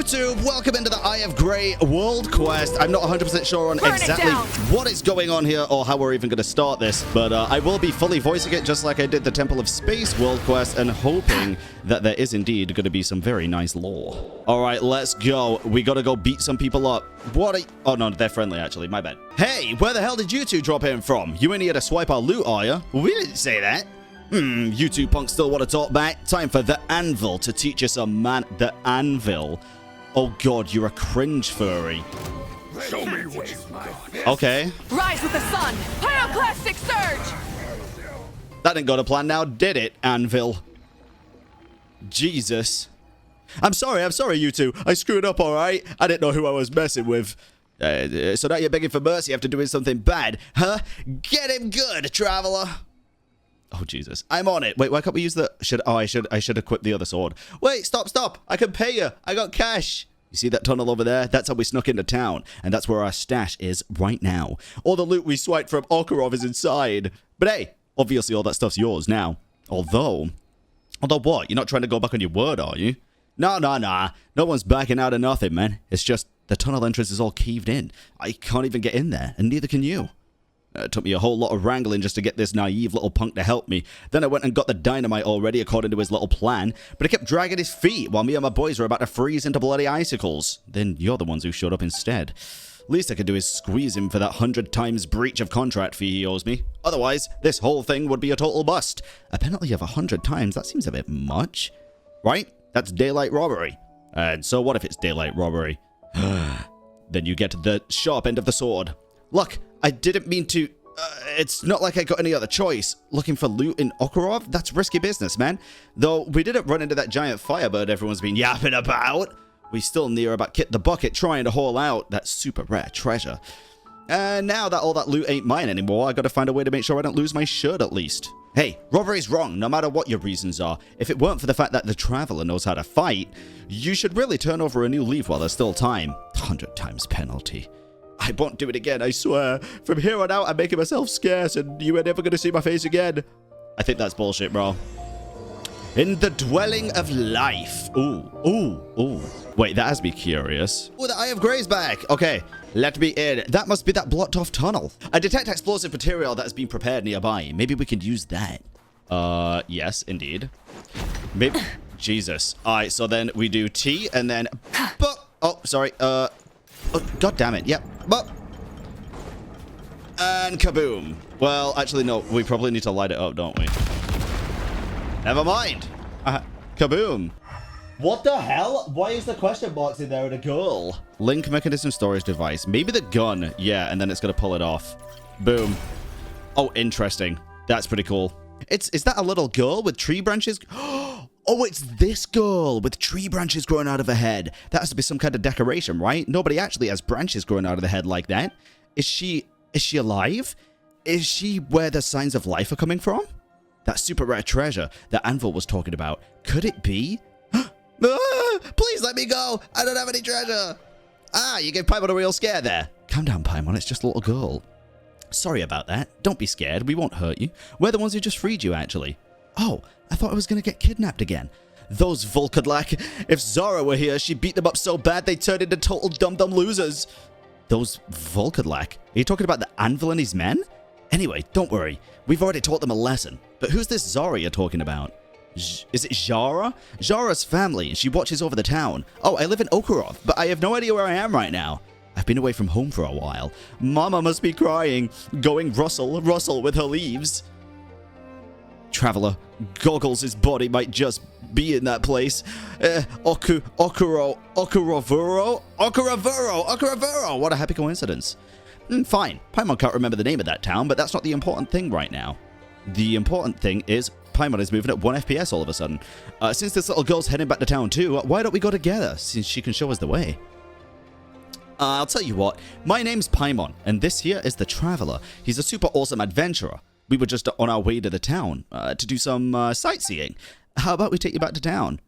YouTube, welcome into the Eye of Graeae World Quest. I'm not 100% sure on exactly what is going on here or how we're even going to start this, but I will be fully voicing it just like I did the Temple of Space World Quest and hoping that there is indeed going to be some very nice lore. All right, let's go. We got to go beat some people up. What are you? Oh, no, they're friendly, actually. My bad. Hey, where the hell did you two drop in from? You ain't here to swipe our loot, are you? We didn't say that. You two punks still want to talk back? Time for the anvil to teach us a man. The anvil. Oh god, you're a cringe furry. Show me what you've got. Okay. Rise with the sun! Pyroclastic surge! That didn't go to plan now, did it, anvil? Jesus. I'm sorry, you two. I screwed up, alright? I didn't know who I was messing with. So now you're begging for mercy after doing something bad, huh? Get him good, traveler. Oh, Jesus. I'm on it. Wait, why can't we use the... I should equip the other sword. Wait, stop. I can pay you. I got cash. You see that tunnel over there? That's how we snuck into town. And that's where our stash is right now. All the loot we swiped from Okurov is inside. But hey, obviously all that stuff's yours now. Although what? You're not trying to go back on your word, are you? Nah. No one's backing out of nothing, man. It's just the tunnel entrance is all caved in. I can't even get in there, and neither can you. It took me a whole lot of wrangling just to get this naive little punk to help me. Then I went and got the dynamite already according to his little plan, but he kept dragging his feet while me and my boys were about to freeze into bloody icicles. Then you're the ones who showed up instead. Least I could do is squeeze him for that 100 times breach of contract fee he owes me. Otherwise, this whole thing would be a total bust. A penalty of 100 times, that seems a bit much. Right? That's daylight robbery. And so what if it's daylight robbery? Then you get the sharp end of the sword. Look, I didn't mean to... it's not like I got any other choice. Looking for loot in Okurov? That's risky business, man. Though we didn't run into that giant firebird everyone's been yapping about. We still near about Kit the Bucket trying to haul out that super rare treasure. And now that all that loot ain't mine anymore, I gotta find a way to make sure I don't lose my shirt at least. Hey, robbery's wrong, no matter what your reasons are. If it weren't for the fact that the Traveler knows how to fight, you should really turn over a new leaf while there's still time. 100 times penalty. I won't do it again, I swear. From here on out, I'm making myself scarce, and you are never going to see my face again. I think that's bullshit, bro. In the dwelling of life. Ooh. Wait, that has me curious. Oh, the Eye of Graeae's back. Okay, let me in. That must be that blocked off tunnel. I detect explosive material that has been prepared nearby. Maybe we could use that. Yes, indeed. Maybe... Jesus. All right, so then we do T, and then... Oh, sorry. Oh, god damn it. Yep. And kaboom. Well, actually, no. We probably need to light it up, don't we? Never mind. Kaboom. What the hell? Why is the question marks in there and a girl? Link mechanism storage device. Maybe the gun. Yeah, and then it's going to pull it off. Boom. Oh, interesting. That's pretty cool. Is that a little girl with tree branches? Oh, it's this girl with tree branches growing out of her head. That has to be some kind of decoration, right? Nobody actually has branches growing out of the head like that. Is she alive? Is she where the signs of life are coming from? That super rare treasure that Anvil was talking about. Could it be? Please let me go. I don't have any treasure. You gave Paimon a real scare there. Calm down, Paimon. It's just a little girl. Sorry about that. Don't be scared. We won't hurt you. We're the ones who just freed you, actually. Oh, I thought I was going to get kidnapped again. Those Volkadlak. If Zhara were here, she'd beat them up so bad they'd turn into total dum-dum losers. Those Volkadlak? Are you talking about the Anvil and his men? Anyway, don't worry. We've already taught them a lesson. But who's this Zhara you're talking about? Is it Zhara? Zhara's family. She watches over the town. Oh, I live in Okurov, but I have no idea where I am right now. I've been away from home for a while. Mama must be crying, going rustle with her leaves. Traveler, Goggles' body might just be in that place. Okuravuro. What a happy coincidence. Fine, Paimon can't remember the name of that town, but that's not the important thing right now. The important thing is Paimon is moving at 1 FPS all of a sudden. Since this little girl's heading back to town too, why don't we go together, since she can show us the way? I'll tell you what, my name's Paimon, and this here is the Traveler. He's a super awesome adventurer. We were just on our way to the town to do some sightseeing. How about we take you back to town?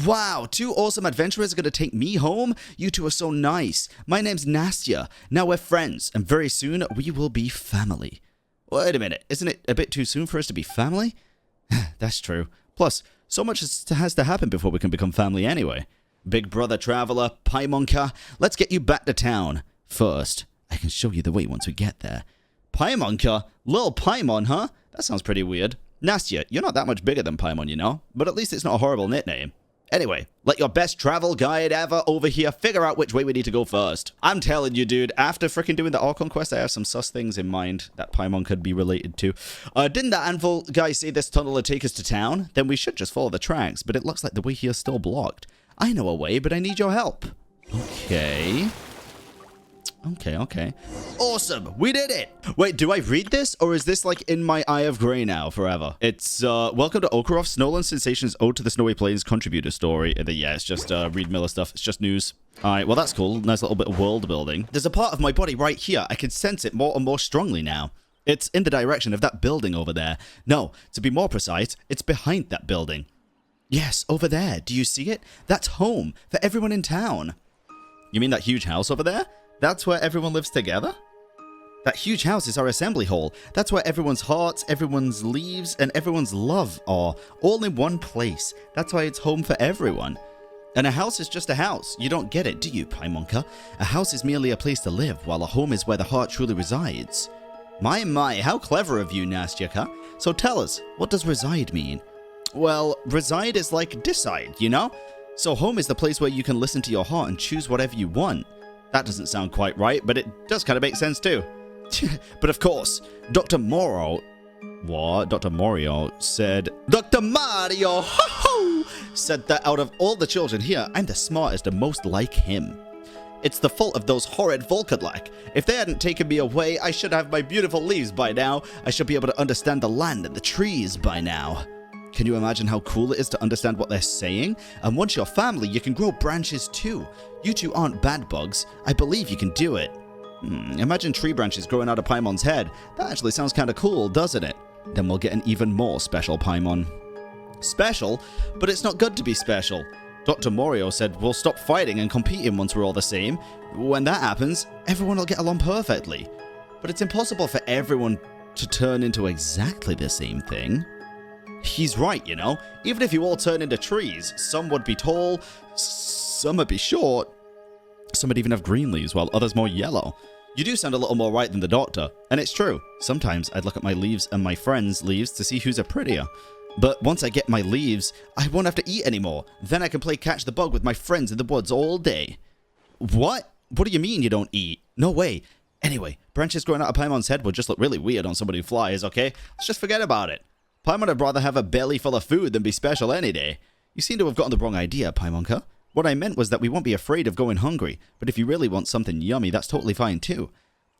Wow, 2 awesome adventurers are going to take me home? You two are so nice. My name's Nastya. Now we're friends, and very soon we will be family. Wait a minute, isn't it a bit too soon for us to be family? That's true. Plus, so much has to happen before we can become family anyway. big brother traveler, Paimonka. Let's get you back to town. First, I can show you the way once we get there. Paimonka? Lil Paimon, huh? That sounds pretty weird. Nastya, you're not that much bigger than Paimon, you know? But at least it's not a horrible nickname. Anyway, let your best travel guide ever over here figure out which way we need to go first. I'm telling you, dude, after freaking doing the Archon quest, I have some sus things in mind that Paimon could be related to. Didn't that Anvil guy say this tunnel would take us to town? Then we should just follow the tracks, but it looks like the way here's still blocked. I know a way, but I need your help. Okay. Okay. Awesome, we did it. Wait, do I read this, or is this like in my Eye of Graeae now forever? It's welcome to Okurov, Snowland Sensations Ode to the Snowy Plains contributor story. Yeah, it's just Reed Miller stuff. It's just news. All right, well, that's cool. Nice little bit of world building. There's a part of my body right here. I can sense it more and more strongly now. It's in the direction of that building over there. No, to be more precise, it's behind that building. Yes, over there. Do you see it? That's home for everyone in town. You mean that huge house over there? That's where everyone lives together? That huge house is our assembly hall. That's where everyone's hearts, everyone's leaves, and everyone's love are, all in one place. That's why it's home for everyone. And a house is just a house. You don't get it, do you, Paimonka? A house is merely a place to live, while a home is where the heart truly resides. My, how clever of you, Nastya. So tell us, what does reside mean? Well, reside is like decide, you know? So home is the place where you can listen to your heart and choose whatever you want. That doesn't sound quite right, but it does kind of make sense too. But of course, Dr. Morio said... Dr. Mario, ho-ho, said that out of all the children here, I'm the smartest and most like him. It's the fault of those horrid Volkadlak. If they hadn't taken me away, I should have my beautiful leaves by now. I should be able to understand the land and the trees by now. Can you imagine how cool it is to understand what they're saying? And once you're family, you can grow branches too. You two aren't bad bugs. I believe you can do it. Imagine tree branches growing out of Paimon's head. That actually sounds kind of cool, doesn't it? Then we'll get an even more special Paimon. Special? But it's not good to be special. Dr. Morio said we'll stop fighting and competing once we're all the same. When that happens, everyone will get along perfectly. But it's impossible for everyone to turn into exactly the same thing. He's right, you know. Even if you all turn into trees, some would be tall, some would be short, some would even have green leaves, while others more yellow. You do sound a little more right than the doctor, and it's true. Sometimes I'd look at my leaves and my friends' leaves to see whose are prettier. But once I get my leaves, I won't have to eat anymore. Then I can play catch the bug with my friends in the woods all day. What? What do you mean you don't eat? No way. Anyway, branches growing out of Paimon's head would just look really weird on somebody who flies, okay? Let's just forget about it. Paimon would rather have a belly full of food than be special any day. You seem to have gotten the wrong idea, Paimonka. What I meant was that we won't be afraid of going hungry, but if you really want something yummy, that's totally fine too.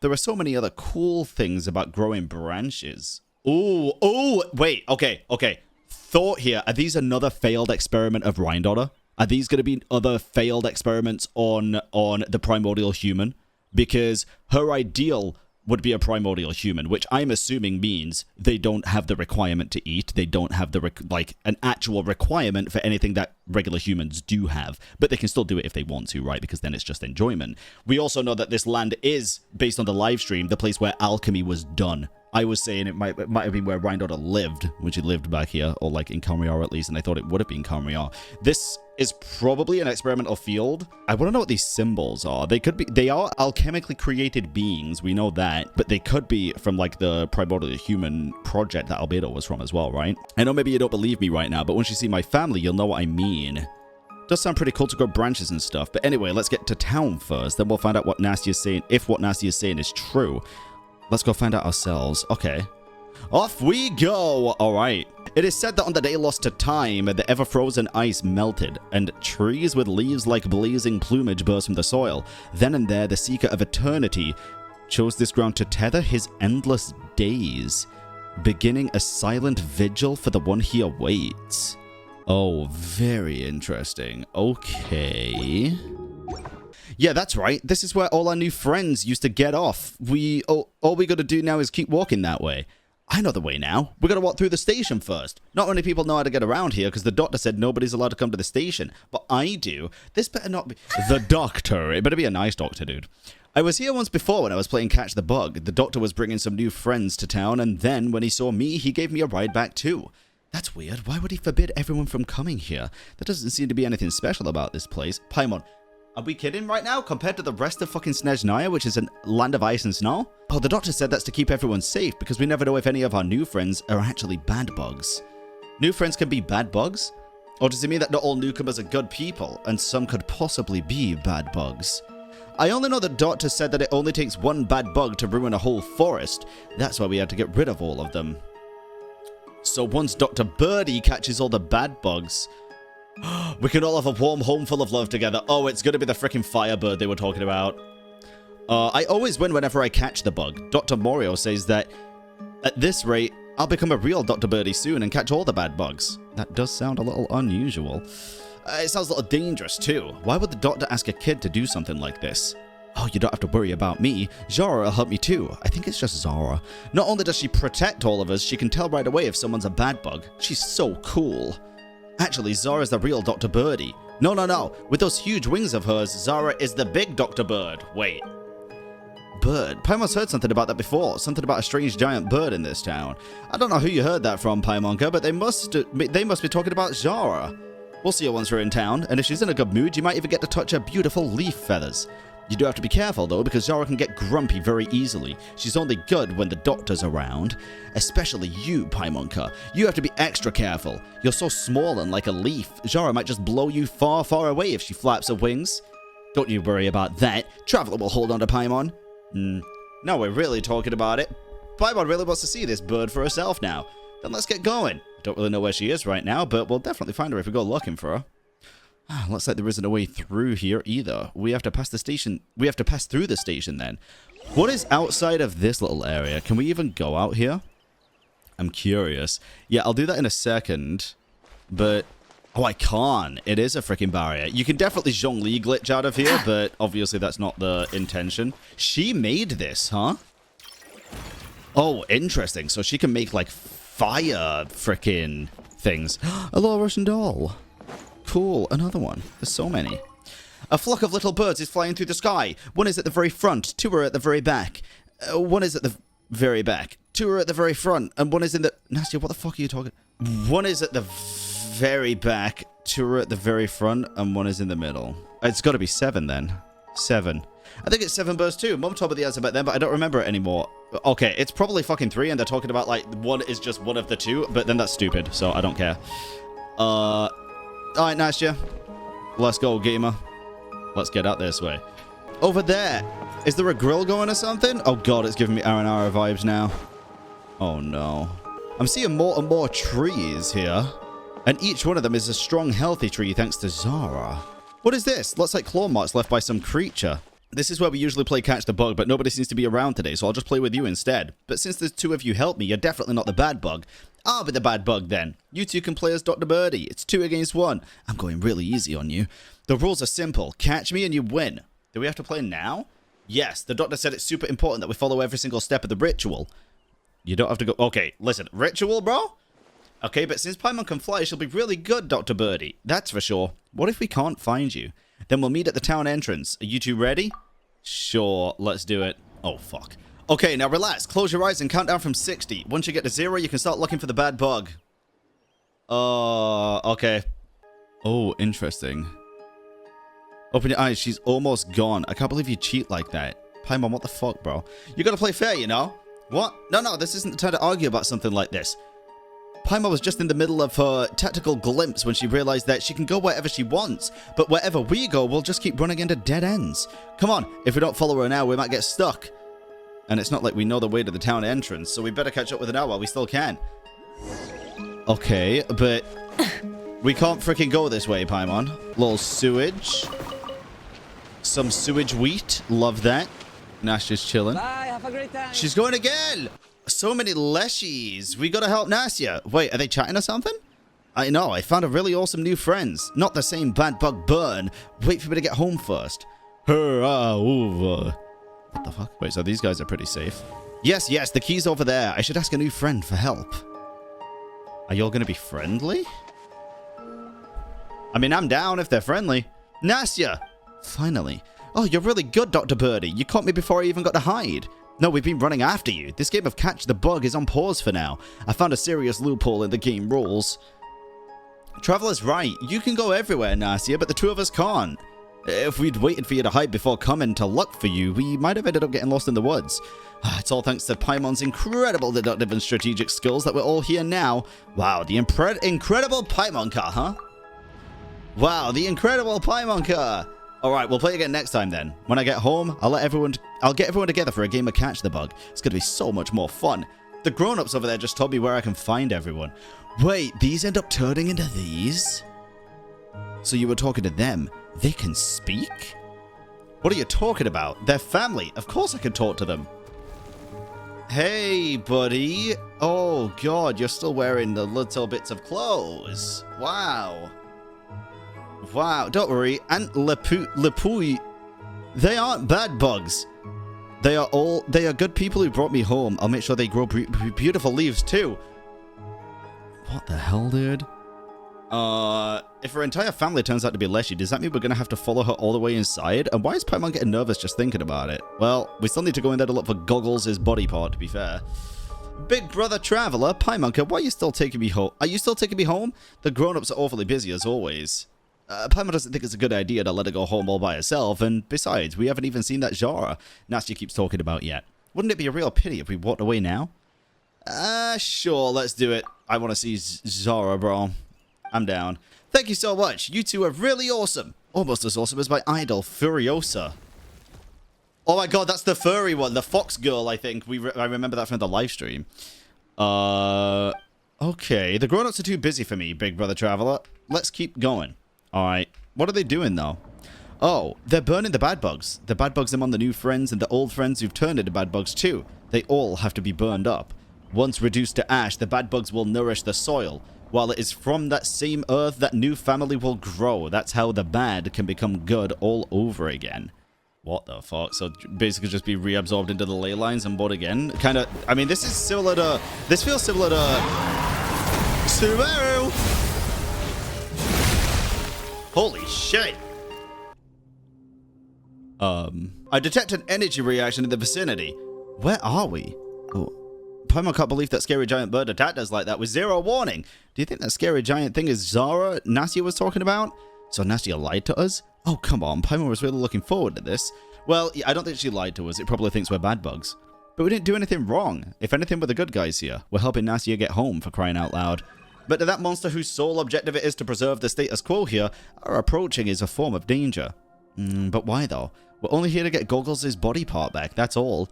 There are so many other cool things about growing branches. Oh, wait, okay. Thought here, are these another failed experiment of Rhindaughter? Are these going to be other failed experiments on the primordial human? Because her ideal would be a primordial human, which I'm assuming means they don't have the requirement to eat. They don't have the an actual requirement for anything that regular humans do have, but they can still do it if they want to, right? Because then it's just enjoyment. We also know that this land is, based on the live stream, the place where alchemy was done. I was saying it might have been where Rhindaughter lived, when she lived back here, or like in Kamriar at least, and I thought it would have been Kamriar. This is probably an experimental field. I want to know what these symbols are. They are alchemically created beings, we know that, but they could be from like the primordial human project that Albedo was from as well, right? I know maybe you don't believe me right now, but once you see my family, you'll know what I mean. Does sound pretty cool to grow branches and stuff, but anyway, let's get to town first, then we'll find out what Nastya is saying, if what Nastya is saying is true. Let's go find out ourselves. Okay. Off we go! Alright. It is said that on the day lost to time, the ever-frozen ice melted, and trees with leaves like blazing plumage burst from the soil. Then and there, the Seeker of Eternity chose this ground to tether his endless days, beginning a silent vigil for the one he awaits. Oh, very interesting. Okay. Yeah, that's right. This is where all our new friends used to get off. All we gotta do now is keep walking that way. I know the way now. We gotta walk through the station first. Not many people know how to get around here because the doctor said nobody's allowed to come to the station. But I do. This better not be... The doctor. It better be a nice doctor, dude. I was here once before when I was playing Catch the Bug. The doctor was bringing some new friends to town, and then when he saw me, he gave me a ride back too. That's weird. Why would he forbid everyone from coming here? There doesn't seem to be anything special about this place. Paimon, are we kidding right now? Compared to the rest of fucking Snezhnaya, which is a land of ice and snow? Oh, the doctor said that's to keep everyone safe, because we never know if any of our new friends are actually bad bugs. New friends can be bad bugs? Or does it mean that not all newcomers are good people, and some could possibly be bad bugs? I only know the doctor said that it only takes one bad bug to ruin a whole forest. That's why we had to get rid of all of them. So once Dr. Birdie catches all the bad bugs, we can all have a warm home full of love together. Oh, it's gonna be the freaking firebird they were talking about. I always win whenever I catch the bug. Dr. Morio says that at this rate, I'll become a real Dr. Birdie soon and catch all the bad bugs. That does sound a little unusual. It sounds a little dangerous too. Why would the doctor ask a kid to do something like this? Oh, you don't have to worry about me. Zhara will help me too. I think it's just Zhara. Not only does she protect all of us, she can tell right away if someone's a bad bug. She's so cool. Actually, Zara's the real Dr. Birdie. No. With those huge wings of hers, Zara is the big Dr. Bird. Wait. Bird? Paimon's heard something about that before. Something about a strange giant bird in this town. I don't know who you heard that from, Paimonka, but they must be talking about Zhara. We'll see her once we're in town, and if she's in a good mood, you might even get to touch her beautiful leaf feathers. You do have to be careful, though, because Zhara can get grumpy very easily. She's only good when the doctor's around. Especially you, Paimonka. You have to be extra careful. You're so small and like a leaf. Zhara might just blow you far, far away if she flaps her wings. Don't you worry about that. Traveler will hold on to Paimon. Now we're really talking about it. Paimon really wants to see this bird for herself now. Then let's get going. Don't really know where she is right now, but we'll definitely find her if we go looking for her. Looks like there isn't a way through here either. We have to pass the station. We have to pass through the station then. What is outside of this little area? Can we even go out here? I'm curious. Yeah, I'll do that in a second. But, oh, I can't. It is a freaking barrier. You can definitely Zhongli glitch out of here, but obviously that's not the intention. She made this, huh? Oh, interesting. So she can make, like, fire freaking things. Hello, Russian doll. Cool, another one. There's so many. A flock of little birds is flying through the sky. One is at the very front, two are at the very back. One is at the very back, two are at the very front, and one is in the... Nastya, what the fuck are you talking... One is at the very back, two are at the very front, and one is in the middle. It's got to be 7 then. 7. I think it's 7 birds too. Mom told me the answer back then, but I don't remember it anymore. Okay, it's probably fucking 3, and they're talking about, like, one is just one of the two, but then that's stupid, so I don't care. Alright, Nastya. Let's go, gamer. Let's get out this way. Over there. Is there a grill going or something? Oh god, it's giving me R&R vibes now. Oh no. I'm seeing more and more trees here. And each one of them is a strong, healthy tree thanks to Zhara. What is this? Looks like claw marks left by some creature. This is where we usually play catch the bug, but nobody seems to be around today, so I'll just play with you instead. But since the 2 of you helped me, you're definitely not the bad bug. I'll be the bad bug then. You 2 can play as Dr. Birdie. It's 2 against 1. I'm going really easy on you. The rules are simple. Catch me and you win. Do we have to play now? Yes, the doctor said it's super important that we follow every single step of the ritual. You don't have to go... Okay, listen. Ritual, bro? Okay, but since Paimon can fly, she'll be really good, Dr. Birdie. That's for sure. What if we can't find you? Then we'll meet at the town entrance. Are you 2 ready? Sure, let's do it. Oh, fuck. Okay, now relax. Close your eyes and count down from 60. Once you get to 0, you can start looking for the bad bug. Okay. Oh, interesting. Open your eyes. She's almost gone. I can't believe you cheat like that. Paimon, what the fuck, bro? You gotta play fair, you know? What? No, this isn't the time to argue about something like this. Paimon was just in the middle of her tactical glimpse when she realized that she can go wherever she wants, but wherever we go, we'll just keep running into dead ends. Come on, if we don't follow her now, we might get stuck. And it's not like we know the way to the town entrance, so we better catch up with her now while we still can. Okay, but we can't freaking go this way, Paimon. Little sewage. Some sewage wheat. Love that. Nastya's chilling. Bye, have a great time. She's going again. So many leshies. We gotta help Nastya. Wait, are they chatting or something? I know, I found a really awesome new friends. Not the same bad bug burn. Wait for me to get home first. What the fuck? Wait, so these guys are pretty safe. Yes, the key's over there. I should ask a new friend for help. Are y'all gonna be friendly? I mean, I'm down if they're friendly. Nastya! Finally. Oh, you're really good, Dr. Birdie. You caught me before I even got to hide. No, we've been running after you. This game of Catch the Bug is on pause for now. I found a serious loophole in the game rules. Traveler's right. You can go everywhere, Nastya, but the two of us can't. If we'd waited for you to hide before coming to look for you, we might have ended up getting lost in the woods. It's all thanks to Paimon's incredible deductive and strategic skills that we're all here now. Wow, the incredible Paimon car, huh? Wow, the incredible Paimon car. Alright, we'll play again next time then. When I get home, I'll get everyone together for a game of Catch the Bug. It's gonna be so much more fun. The grown-ups over there just told me where I can find everyone. Wait, these end up turning into these? So you were talking to them. They can speak? What are you talking about? They're family. Of course I can talk to them. Hey, buddy. Oh, God, you're still wearing the little bits of clothes. Wow. Wow, don't worry. Aunt Lepui, they aren't bad bugs. They are good people who brought me home. I'll make sure they grow beautiful leaves too. What the hell, dude? If her entire family turns out to be Leshy, does that mean we're gonna have to follow her all the way inside? And why is Paimon getting nervous just thinking about it? Well, we still need to go in there to look for Goggles, his body part, to be fair. Big brother traveler, Paimonka, why are you still taking me home? Are you still taking me home? The grown-ups are awfully busy as always. Paimon doesn't think it's a good idea to let her go home all by herself, and besides, we haven't even seen that Zhara Nastya keeps talking about yet. Wouldn't it be a real pity if we walked away now? Sure, let's do it. I want to see Zhara, bro. I'm down. Thank you so much. You two are really awesome. Almost as awesome as my idol, Furiosa. Oh my god, that's the furry one. The fox girl, I think. I remember that from the live stream. Okay. The grown-ups are too busy for me, big brother traveler. Let's keep going. Alright. What are they doing, though? Oh, they're burning the bad bugs. The bad bugs among the new friends and the old friends who've turned into bad bugs, too. They all have to be burned up. Once reduced to ash, the bad bugs will nourish the soil. While it is from that same earth that new family will grow. That's how the bad can become good all over again. What the fuck? So basically just be reabsorbed into the ley lines and born again? Kind of, I mean, this is similar to... This feels similar to... Subaru! Holy shit! I detect an energy reaction in the vicinity. Where are we? Oh... Paimon can't believe that scary giant bird attacked us like that with zero warning. Do you think that scary giant thing is Zhara Nastya was talking about? So Nastya lied to us? Oh, come on. Paimon was really looking forward to this. Well, I don't think she lied to us. It probably thinks we're bad bugs. But we didn't do anything wrong. If anything, we're the good guys here. We're helping Nastya get home, for crying out loud. But to that monster whose sole objective it is to preserve the status quo here, our approaching is a form of danger. But why, though? We're only here to get Goggles' body part back, that's all.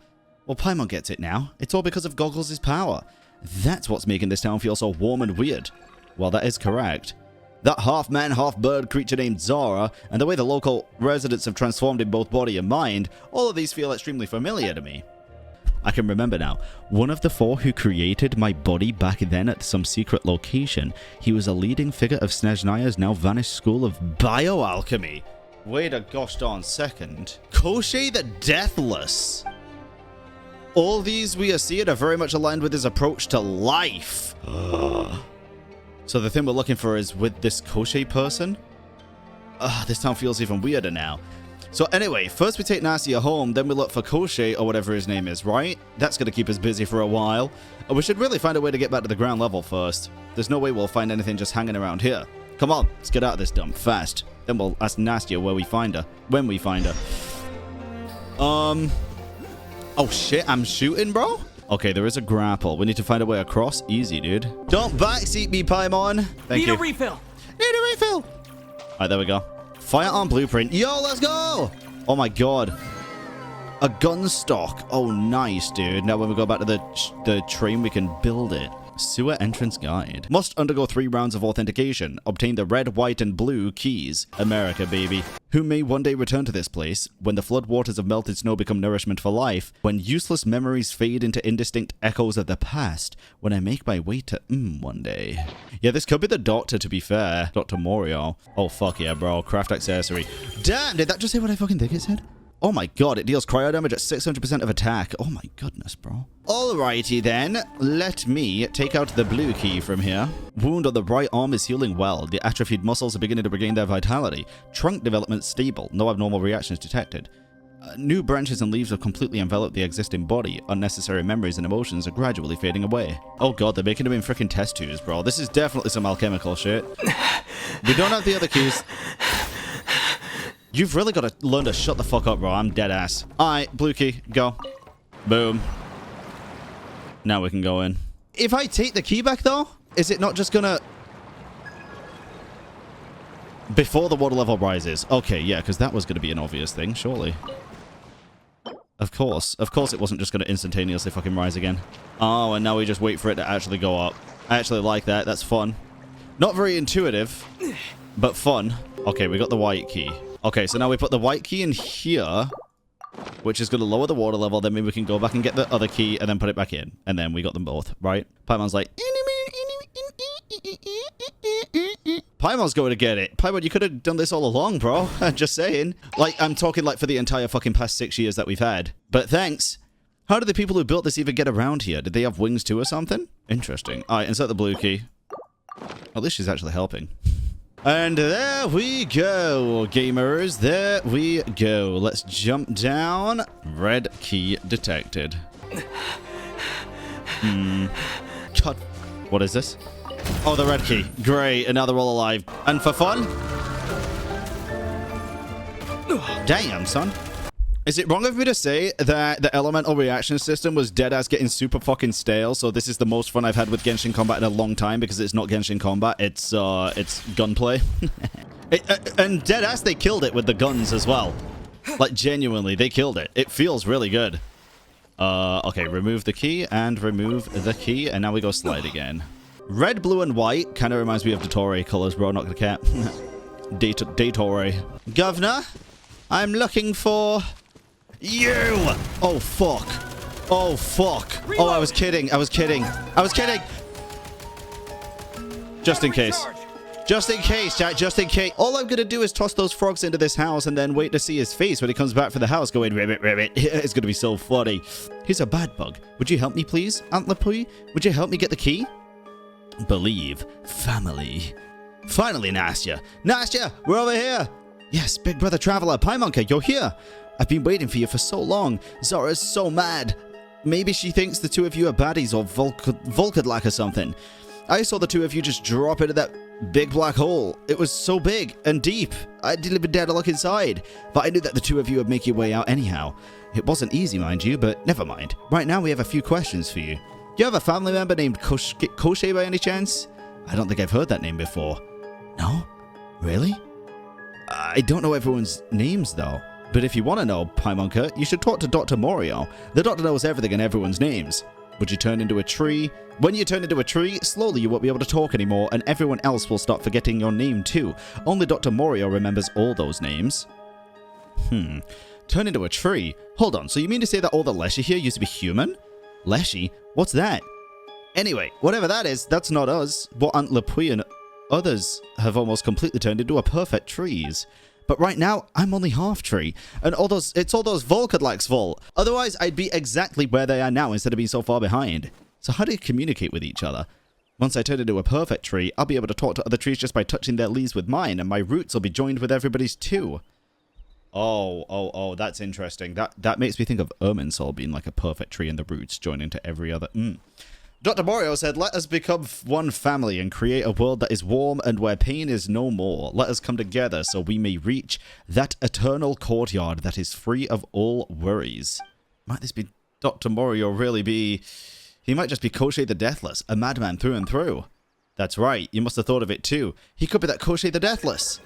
Well, Paimon gets it now. It's all because of Goggles' power. That's what's making this town feel so warm and weird. Well, that is correct. That half-man, half-bird creature named Zhara, and the way the local residents have transformed in both body and mind, all of these feel extremely familiar to me. I can remember now. One of the four who created my body back then at some secret location. He was a leading figure of Snezhnaya's now vanished school of bioalchemy. Wait a gosh darn second. Koschei the Deathless. All these we are seeing are very much aligned with his approach to life. So the thing we're looking for is with this Koschei person? This town feels even weirder now. So anyway, first we take Nastya home, then we look for Koschei or whatever his name is, right? That's going to keep us busy for a while. We should really find a way to get back to the ground level first. There's no way we'll find anything just hanging around here. Come on, let's get out of this dump fast. Then we'll ask Nastya where we find her. When we find her. Oh shit, I'm shooting, bro? Okay, there is a grapple. We need to find a way across. Easy, dude. Don't backseat me, Paimon. Thank you. Need a refill. Need a refill. Alright, there we go. Firearm blueprint. Yo, let's go. Oh my god. A gun stock. Oh, nice, dude. Now when we go back to the train, we can build it. Sewer entrance guide. Must undergo 3 rounds of authentication. Obtain the red, white, and blue keys. America, baby. Who may one day return to this place, when the floodwaters of melted snow become nourishment for life, when useless memories fade into indistinct echoes of the past, when I make my way to one day. Yeah, this could be the doctor, to be fair. Dr. Morio. Oh, fuck yeah, bro. Craft accessory. Damn, did that just say what I fucking think it said? Oh my god, it deals cryo damage at 600% of attack. Oh my goodness, bro. Alrighty then, let me take out the blue key from here. Wound on the right arm is healing well. The atrophied muscles are beginning to regain their vitality. Trunk development stable. No abnormal reactions detected. New branches and leaves have completely enveloped the existing body. Unnecessary memories and emotions are gradually fading away. Oh god, they're making them in freaking test tubes, bro. This is definitely some alchemical shit. We don't have the other keys. You've really got to learn to shut the fuck up, bro. I'm dead ass. Alright, blue key, go. Boom. Now we can go in. If I take the key back, though, is it not just gonna... Before the water level rises. Okay, yeah, because that was going to be an obvious thing, surely. Of course. Of course it wasn't just going to instantaneously fucking rise again. Oh, and now we just wait for it to actually go up. I actually like that. That's fun. Not very intuitive, but fun. Okay, we got the white key. Okay, so now we put the white key in here, which is going to lower the water level. Then maybe we can go back and get the other key and then put it back in. And then we got them both, right? Paimon's like... Paimon's going to get it. Paimon, you could have done this all along, bro. Just saying. Like, I'm talking like for the entire fucking past 6 years that we've had. But thanks. How did the people who built this even get around here? Did they have wings too or something? Interesting. Alright, insert the blue key. At least she's actually helping. And there we go, gamers. There we go. Let's jump down. Red key detected. God. What is this? Oh, the red key. Great, and now they're all alive. And for fun? Damn, son. Is it wrong of me to say that the elemental reaction system was dead-ass getting super fucking stale, so this is the most fun I've had with Genshin Combat in a long time because it's not Genshin Combat, it's gunplay. And dead-ass, they killed it with the guns as well. Like, genuinely, they killed it. It feels really good. Okay, remove the key and remove the key, and now we go slide again. Red, blue, and white kind of reminds me of Dottore colors, bro. Not gonna cap. Dottore. Governor, I'm looking for you. Oh fuck. Oh fuck. Oh, I was kidding. I was kidding. I was kidding. Just in case. Just in case, Jack. Just in case. All I'm gonna do is toss those frogs into this house and then wait to see his face when he comes back for the house going ribbit, ribbit. It's gonna be so funny. He's a bad bug. Would you help me, please, Aunt Lapui? Would you help me get the key? Believe. Family. Finally, Nastya. Nastya, we're over here. Yes, big brother traveler, Paimonka, you're here. I've been waiting for you for so long. Zara's so mad. Maybe she thinks the two of you are baddies or Volkadlak or something. I saw the two of you just drop into that big black hole. It was so big and deep. I didn't even dare to look inside. But I knew that the two of you would make your way out anyhow. It wasn't easy, mind you, but never mind. Right now we have a few questions for you. Do you have a family member named Koshe by any chance? I don't think I've heard that name before. No? Really? I don't know everyone's names, though. But if you want to know, Paimonka, you should talk to Dr. Morio. The doctor knows everything and everyone's names. Would you turn into a tree? When you turn into a tree, slowly you won't be able to talk anymore, and everyone else will start forgetting your name too. Only Dr. Morio remembers all those names. Turn into a tree? Hold on, so you mean to say that all the Leshy here used to be human? Leshy? What's that? Anyway, whatever that is, that's not us. What Aunt Lapui and others have almost completely turned into a perfect trees. But right now, I'm only half tree, and it's all those Volkadlak's fault. Otherwise, I'd be exactly where they are now instead of being so far behind. So how do you communicate with each other? Once I turn into a perfect tree, I'll be able to talk to other trees just by touching their leaves with mine, and my roots will be joined with everybody's too. Oh, that's interesting. That makes me think of Irminsul being like a perfect tree and the roots joining to every other... Dr. Morio said, let us become one family and create a world that is warm and where pain is no more. Let us come together so we may reach that eternal courtyard that is free of all worries. Might this be Dr. Morio really be... He might just be Koshe the Deathless, a madman through and through. That's right, you must have thought of it too. He could be that Koshe the Deathless.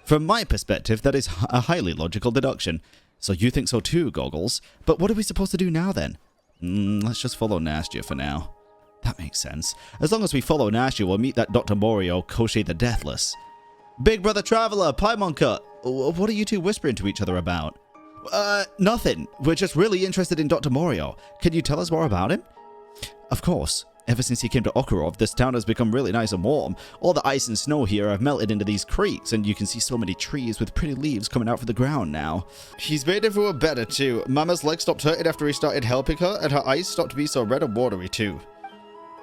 From my perspective, that is a highly logical deduction. So you think so too, Goggles. But what are we supposed to do now then? Let's just follow Nastya for now. That makes sense. As long as we follow Nastya, we'll meet that Dr. Morio, Koshe the Deathless. Big Brother Traveler, Paimonka, what are you two whispering to each other about? Nothing. We're just really interested in Dr. Morio. Can you tell us more about him? Of course. Ever since he came to Okurov, this town has become really nice and warm. All the ice and snow here have melted into these creeks, and you can see so many trees with pretty leaves coming out from the ground now. He's made everyone better too. Mama's leg stopped hurting after he started helping her, and her eyes stopped being so red and watery too.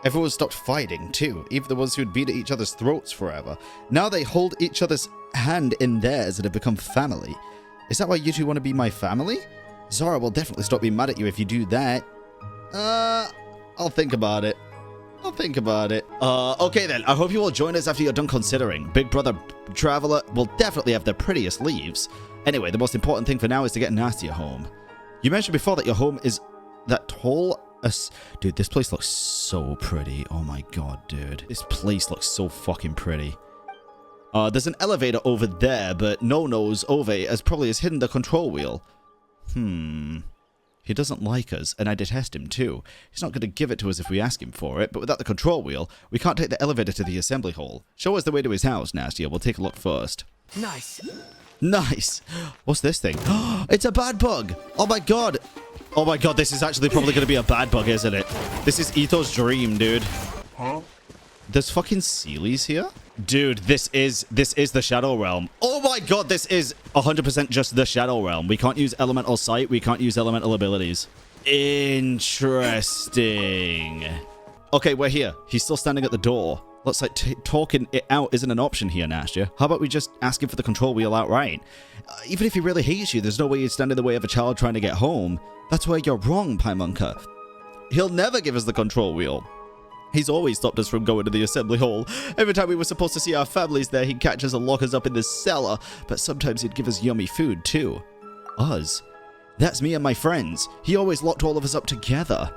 Everyone stopped fighting too, even the ones who'd been at each other's throats forever. Now they hold each other's hand in theirs and have become family. Is that why you two want to be my family? Zhara will definitely stop being mad at you if you do that. I'll think about it. Okay then, I hope you will join us after you're done considering. Big Brother Traveler will definitely have the prettiest leaves. Anyway, the most important thing for now is to get Nastya home. You mentioned before that your home is that tall. Dude, this place looks so pretty. Oh my god, dude. This place looks so fucking pretty. There's an elevator over there, but no-knows Ove as probably has hidden the control wheel. He doesn't like us, and I detest him too. He's not going to give it to us if we ask him for it, but without the control wheel, we can't take the elevator to the assembly hall. Show us the way to his house, Nastya. We'll take a look first. Nice. Nice. What's this thing? It's a bad bug. Oh my god. Oh my god, this is actually probably going to be a bad bug, isn't it? This is Ito's dream, dude. Huh? There's fucking Sealies here? Dude, this is the Shadow Realm. Oh my god, this is 100% just the Shadow Realm. We can't use elemental sight. We can't use elemental abilities. Interesting. Okay, we're here. He's still standing at the door. Looks like talking it out isn't an option here, Nastya. How about we just ask him for the control wheel outright? Even if he really hates you, there's no way you'd stand in the way of a child trying to get home. That's where you're wrong, Paimonka. He'll never give us the control wheel. He's always stopped us from going to the assembly hall. Every time we were supposed to see our families there, he'd catch us and lock us up in the cellar. But sometimes he'd give us yummy food, too. Us? That's me and my friends. He always locked all of us up together.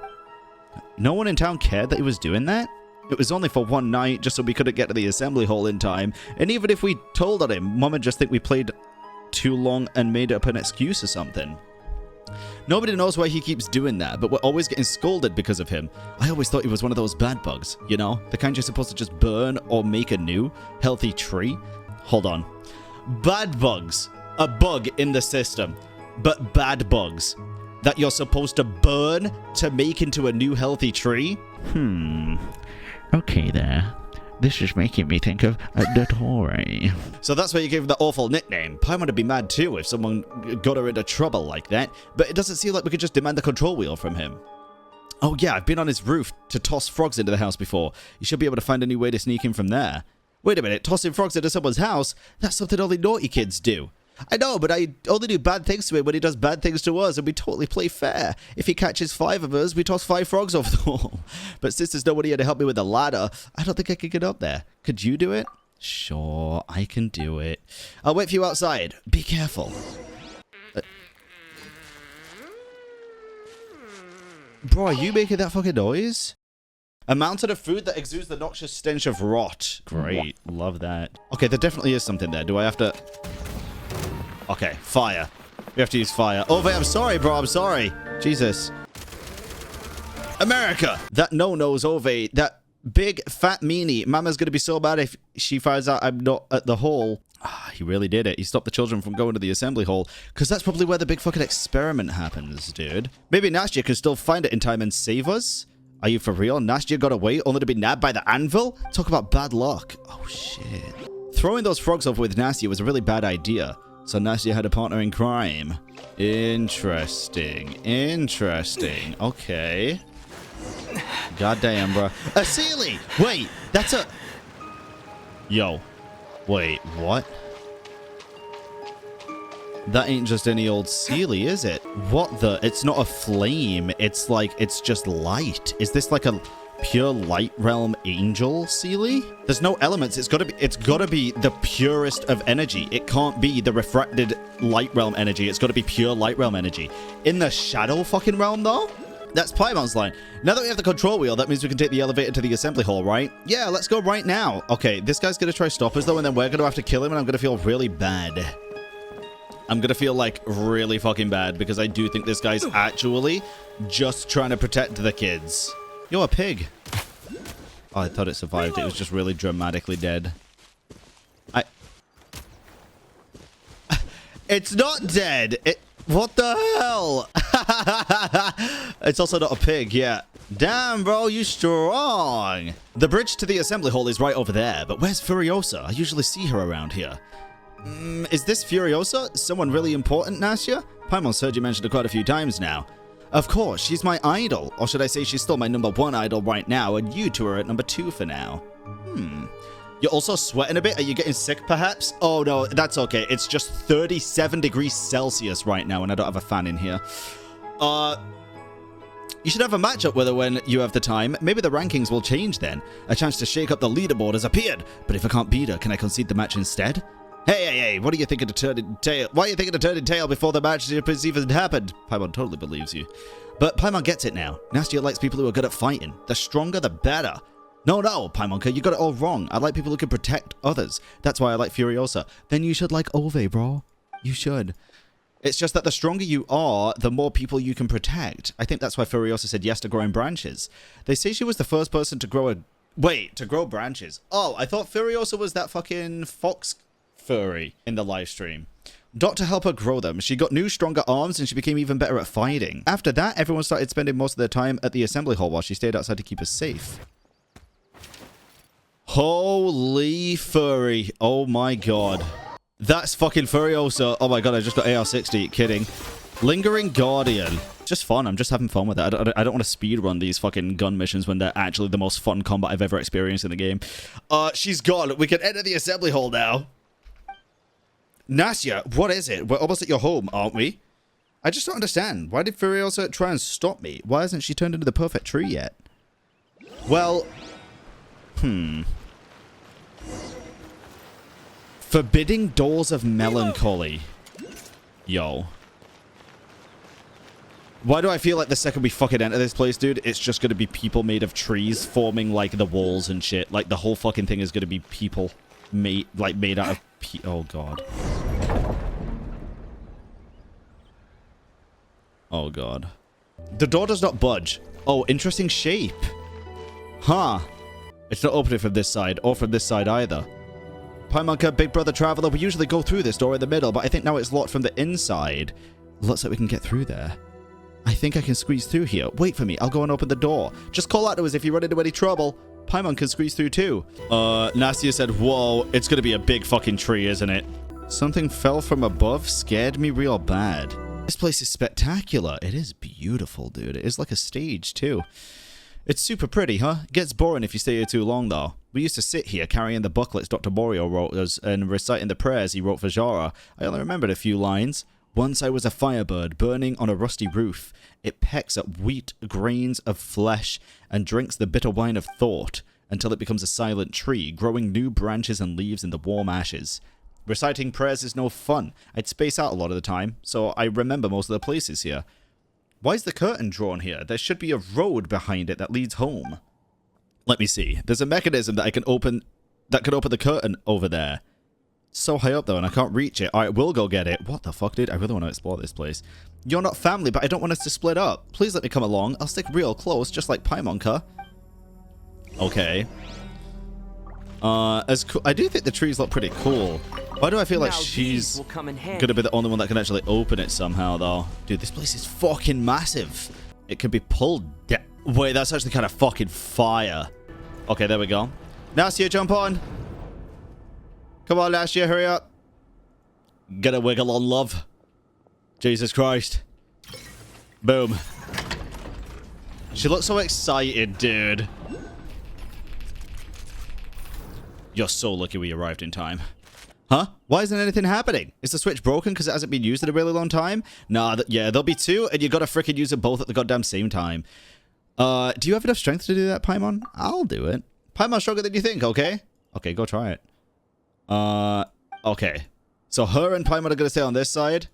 No one in town cared that he was doing that? It was only for one night, just so we couldn't get to the assembly hall in time. And even if we told on him, Mom would just think we played too long and made up an excuse or something. Nobody knows why he keeps doing that, but we're always getting scolded because of him. I always thought he was one of those bad bugs, you know? The kind you're supposed to just burn or make a new healthy tree. Hold on. Bad bugs. A bug in the system. But bad bugs that you're supposed to burn to make into a new healthy tree? Okay there. This is making me think of Dottore. So that's why you gave him that awful nickname. Paimon would be mad too if someone got her into trouble like that, but it doesn't seem like we could just demand the control wheel from him. Oh yeah, I've been on his roof to toss frogs into the house before. You should be able to find a new way to sneak in from there. Wait a minute, tossing frogs into someone's house? That's something only naughty kids do. I know, but I only do bad things to him when he does bad things to us, and we totally play fair. If he catches 5 of us, we toss 5 frogs off the wall. But since there's nobody here to help me with the ladder, I don't think I could get up there. Could you do it? Sure, I can do it. I'll wait for you outside. Be careful. Bro, are you making that fucking noise? A mountain of food that exudes the noxious stench of rot. Great, love that. Okay, there definitely is something there. Do I have to... Okay, fire. We have to use fire. Oh, wait, I'm sorry, bro. I'm sorry. Jesus. America! That no-knows Ove. That big, fat meanie. Mama's gonna be so bad if she finds out I'm not at the hall. Ah, he really did it. He stopped the children from going to the assembly hall. Because that's probably where the big fucking experiment happens, dude. Maybe Nastya can still find it in time and save us? Are you for real? Nastya got away only to be nabbed by the anvil? Talk about bad luck. Oh, shit. Throwing those frogs off with Nastya was a really bad idea. So Nastya had a partner in crime. Interesting. Interesting. Okay. Goddamn, bro. A Sealy! Wait, that's a... Yo. Wait, what? That ain't just any old Sealy, is it? What the... It's not a flame. It's like... It's just light. Is this like a... pure light realm angel Sealy? There's no elements. It's gotta be the purest of energy. It can't be the refracted light realm energy. It's gotta be pure light realm energy. In the shadow fucking realm though? That's Paimon's line. Now that we have the control wheel, that means we can take the elevator to the assembly hall, right? Yeah, let's go right now. Okay, this guy's gonna try to stop us though, and then we're gonna have to kill him, and I'm gonna feel really bad. I'm gonna feel like really fucking bad because I do think this guy's actually just trying to protect the kids. You're a pig. Oh, I thought it survived. It was just really dramatically dead. It's not dead. What the hell? It's also not a pig, yeah. Damn, bro, you strong. The bridge to the assembly hall is right over there, but where's Furiosa? I usually see her around here. Is this Furiosa? Someone really important, Nastya? Paimon's heard you mention her quite a few times now. Of course, she's my idol. Or should I say she's still my #1 idol right now, and you two are at #2 for now. You're also sweating a bit. Are you getting sick, perhaps? Oh, no, that's okay. It's just 37 degrees Celsius right now, and I don't have a fan in here. You should have a matchup with her when you have the time. Maybe the rankings will change then. A chance to shake up the leaderboard has appeared. But if I can't beat her, can I concede the match instead? Hey, what are you thinking to turn in tail? Why are you thinking to turn in tail before the match has even happened? Paimon totally believes you. But Paimon gets it now. Nastya likes people who are good at fighting. The stronger, the better. No, Paimonka, you got it all wrong. I like people who can protect others. That's why I like Furiosa. Then you should like Ove, bro. You should. It's just that the stronger you are, the more people you can protect. I think that's why Furiosa said yes to growing branches. They say she was the first person to grow to grow branches. Oh, I thought Furiosa was that fucking fox furry in the live stream. Doctor helped her grow them. She got new, stronger arms, and she became even better at fighting. After that, everyone started spending most of their time at the assembly hall while she stayed outside to keep us safe. Holy furry. Oh my god. That's fucking Furiosa. Oh my god, I just got AR-60. Kidding. Lingering Guardian. Just fun. I'm just having fun with it. I don't want to speedrun these fucking gun missions when they're actually the most fun combat I've ever experienced in the game. She's gone. We can enter the assembly hall now. Nastya, what is it? We're almost at your home, aren't we? I just don't understand. Why did Furiosa try and stop me? Why hasn't she turned into the perfect tree yet? Well... Forbidding doors of melancholy. Yo. Why do I feel like the second we fucking enter this place, dude, it's just gonna be people made of trees forming, like, the walls and shit. Like, the whole fucking thing is gonna be people made out of oh, God. Oh, God. The door does not budge. Oh, interesting shape. Huh. It's not opening from this side, or from this side either. Paimonka, Big Brother Traveler, we usually go through this door in the middle, but I think now it's locked from the inside. Looks like we can get through there. I think I can squeeze through here. Wait for me, I'll go and open the door. Just call out to us if you run into any trouble. Paimon can squeeze through too. Nastya said, whoa, it's gonna be a big fucking tree, isn't it? Something fell from above, scared me real bad. This place is spectacular. It is beautiful, dude. It is like a stage too. It's super pretty, huh? It gets boring if you stay here too long, though. We used to sit here carrying the booklets Dr. Morio wrote us and reciting the prayers he wrote for Zhara. I only remembered a few lines. Once I was a firebird burning on a rusty roof. It pecks at wheat grains of flesh and drinks the bitter wine of thought until it becomes a silent tree, growing new branches and leaves in the warm ashes. Reciting prayers is no fun. I'd space out a lot of the time, so I remember most of the places here. Why is the curtain drawn here? There should be a road behind it that leads home. Let me see. There's a mechanism that can open the curtain over there. It's so high up though, and I can't reach it. Alright, we'll go get it. What the fuck, dude? I really want to explore this place. You're not family, but I don't want us to split up. Please let me come along. I'll stick real close, just like Paimonka. Okay. I do think the trees look pretty cool. Why do I feel like she's gonna be the only one that can actually open it somehow, though? Dude, this place is fucking massive. It can be pulled down. Wait, that's actually kind of fucking fire. Okay, there we go. Nastya, jump on. Come on, Nastya, hurry up. Get a wiggle on, love. Jesus Christ. Boom. She looks so excited, dude. You're so lucky we arrived in time. Huh? Why isn't anything happening? Is the switch broken because it hasn't been used in a really long time? Nah, yeah, there'll be two, and you gotta frickin' use them both at the goddamn same time. Do you have enough strength to do that, Paimon? I'll do it. Paimon's stronger than you think, okay? Okay, go try it. Okay. So her and Paimon are gonna stay on this side,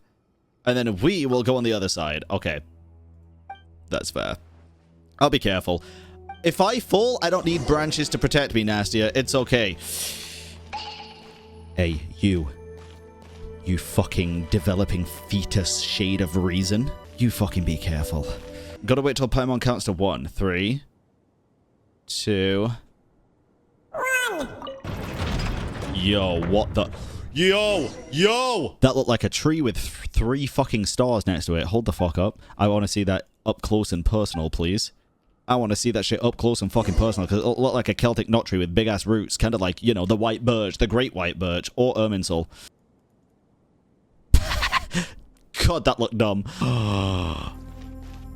and then we will go on the other side. Okay. That's fair. I'll be careful. If I fall, I don't need branches to protect me, Nastya. It's okay. Hey, you. You fucking developing fetus shade of reason. You fucking be careful. Gotta wait till Paimon counts to 1. 3, 2... Run! Yo, what the... Yo! That looked like a tree with 3 fucking stars next to it. Hold the fuck up. I want to see that up close and personal, please. I want to see that shit up close and fucking personal, because it'll look like a Celtic nut tree with big-ass roots, kind of like, you know, the white birch, the great white birch, or Irminsul. God, that looked dumb.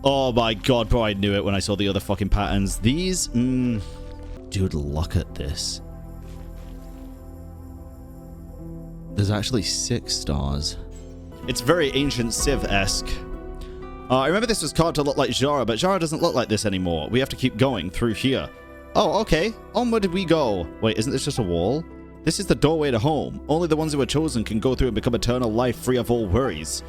Oh my god, bro, I knew it when I saw the other fucking patterns. These, dude, look at this. There's actually 6 stars. It's very ancient Civ-esque. I remember this was carved to look like Zhara, but Zhara doesn't look like this anymore. We have to keep going through here. Oh, okay. Onward we go. Wait, isn't this just a wall? This is the doorway to home. Only the ones who are chosen can go through and become eternal life free of all worries.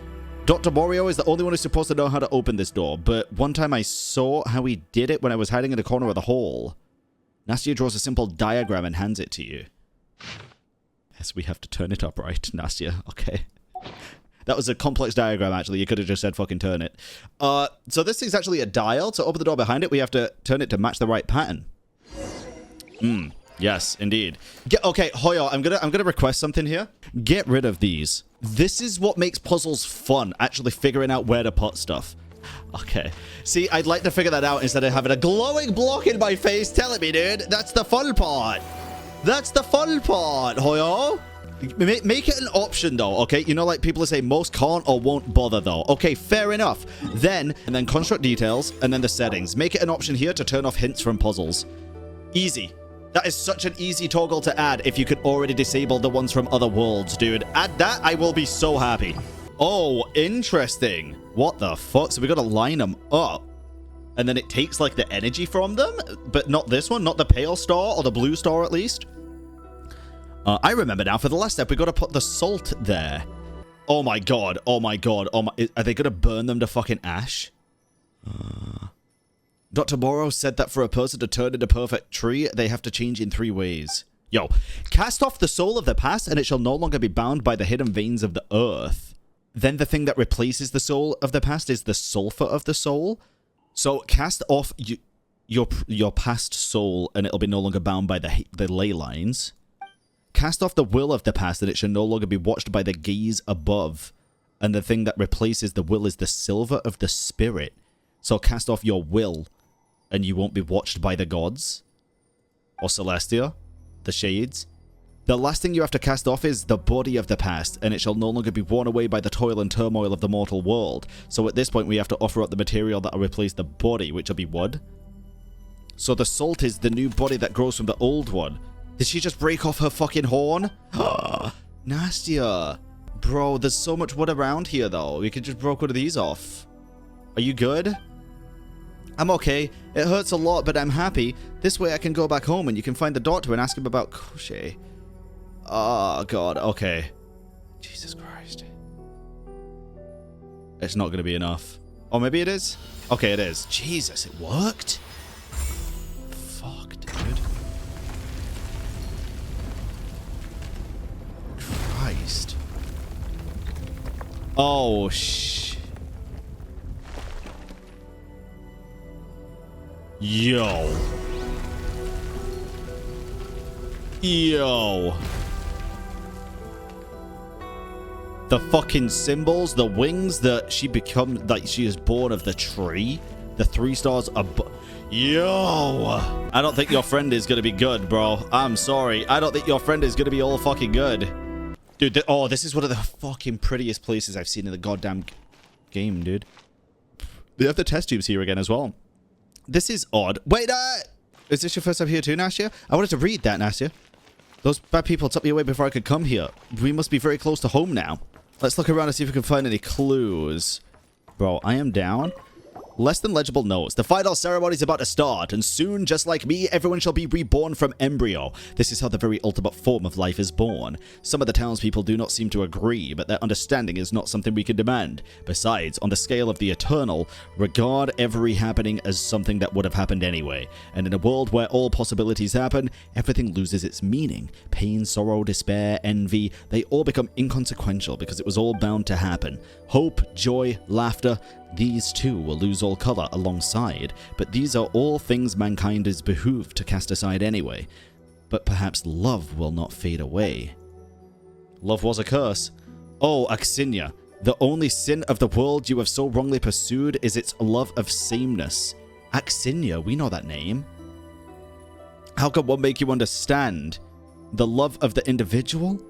Dr. Morio is the only one who's supposed to know how to open this door, but one time I saw how he did it when I was hiding in the corner of the hall. Nastya draws a simple diagram and hands it to you. Yes, we have to turn it up, right, Nastya? Okay. That was a complex diagram, actually. You could have just said fucking turn it. So this is actually a dial. To open the door behind it, we have to turn it to match the right pattern. Yes, indeed. Okay, Hoyo, I'm gonna request something here. Get rid of these. This is what makes puzzles fun, actually figuring out where to put stuff. Okay. See, I'd like to figure that out instead of having a glowing block in my face telling me, dude. That's the fun part. That's the fun part, Hoyo. Make it an option, though, okay? You know, like people say most can't or won't bother, though. Okay, fair enough. Then construct details, and then the settings. Make it an option here to turn off hints from puzzles. Easy. That is such an easy toggle to add if you could already disable the ones from other worlds, dude. Add that, I will be so happy. Oh, interesting. What the fuck? So we gotta line them up. And then it takes, like, the energy from them? But not this one? Not the pale star or the blue star, at least? I remember now. For the last step, we gotta put the salt there. Oh my god. Oh my god. Oh my... Are they gonna burn them to fucking ash? Dr. Moro said that for a person to turn into a perfect tree, they have to change in 3 ways. Yo, cast off the soul of the past, and it shall no longer be bound by the hidden veins of the earth. Then the thing that replaces the soul of the past is the sulfur of the soul. So cast off your past soul, and it'll be no longer bound by the ley lines. Cast off the will of the past, and it shall no longer be watched by the gaze above. And the thing that replaces the will is the silver of the spirit. So cast off your will, and you won't be watched by the gods. Or Celestia. The shades. The last thing you have to cast off is the body of the past, and it shall no longer be worn away by the toil and turmoil of the mortal world. So at this point, we have to offer up the material that will replace the body, which will be wood. So the salt is the new body that grows from the old one. Did she just break off her fucking horn? Nastya. Bro, there's so much wood around here, though. We could just break one of these off. Are you good? I'm okay. It hurts a lot, but I'm happy. This way I can go back home and you can find the doctor and ask him about Koshe. Oh, God. Okay. Jesus Christ. It's not going to be enough. Or maybe it is? Okay, it is. Jesus, it worked? Fuck, dude. Christ. Oh, Yo. The fucking symbols, the wings that she becomes, like she is born of the tree. The 3 stars above. Yo. I don't think your friend is gonna be good, bro. I'm sorry. I don't think your friend is gonna be all fucking good. Dude, oh, this is one of the fucking prettiest places I've seen in the goddamn game, dude. They have the test tubes here again as well. This is odd. Wait, is this your first time here too, Nastya? I wanted to read that, Nastya. Those bad people took me away before I could come here. We must be very close to home now. Let's look around and see if we can find any clues. Bro, I am down. Less than legible notes. The final ceremony is about to start, and soon, just like me, everyone shall be reborn from embryo. This is how the very ultimate form of life is born. Some of the townspeople do not seem to agree, but their understanding is not something we can demand. Besides, on the scale of the eternal, regard every happening as something that would have happened anyway. And in a world where all possibilities happen, everything loses its meaning. Pain, sorrow, despair, envy, they all become inconsequential because it was all bound to happen. Hope, joy, laughter, these too will lose all color alongside, but these are all things mankind is behooved to cast aside anyway. But perhaps love will not fade away. Love was a curse. Oh, Aksinya, the only sin of the world you have so wrongly pursued is its love of sameness. Aksinya, we know that name. How could one make you understand? The love of the individual?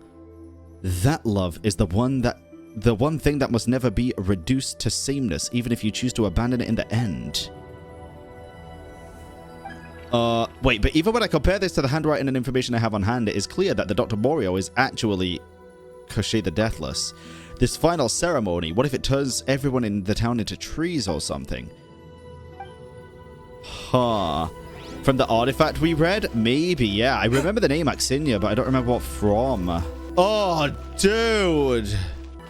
That love is the one thing that must never be reduced to sameness, even if you choose to abandon it in the end. Wait, but even when I compare this to the handwriting and information I have on hand, it is clear that the Dr. Morio is actually Koshei the Deathless. This final ceremony, what if it turns everyone in the town into trees or something? Huh. From the artifact we read? Maybe, yeah. I remember the name Aksinya, but I don't remember what from. Oh, dude.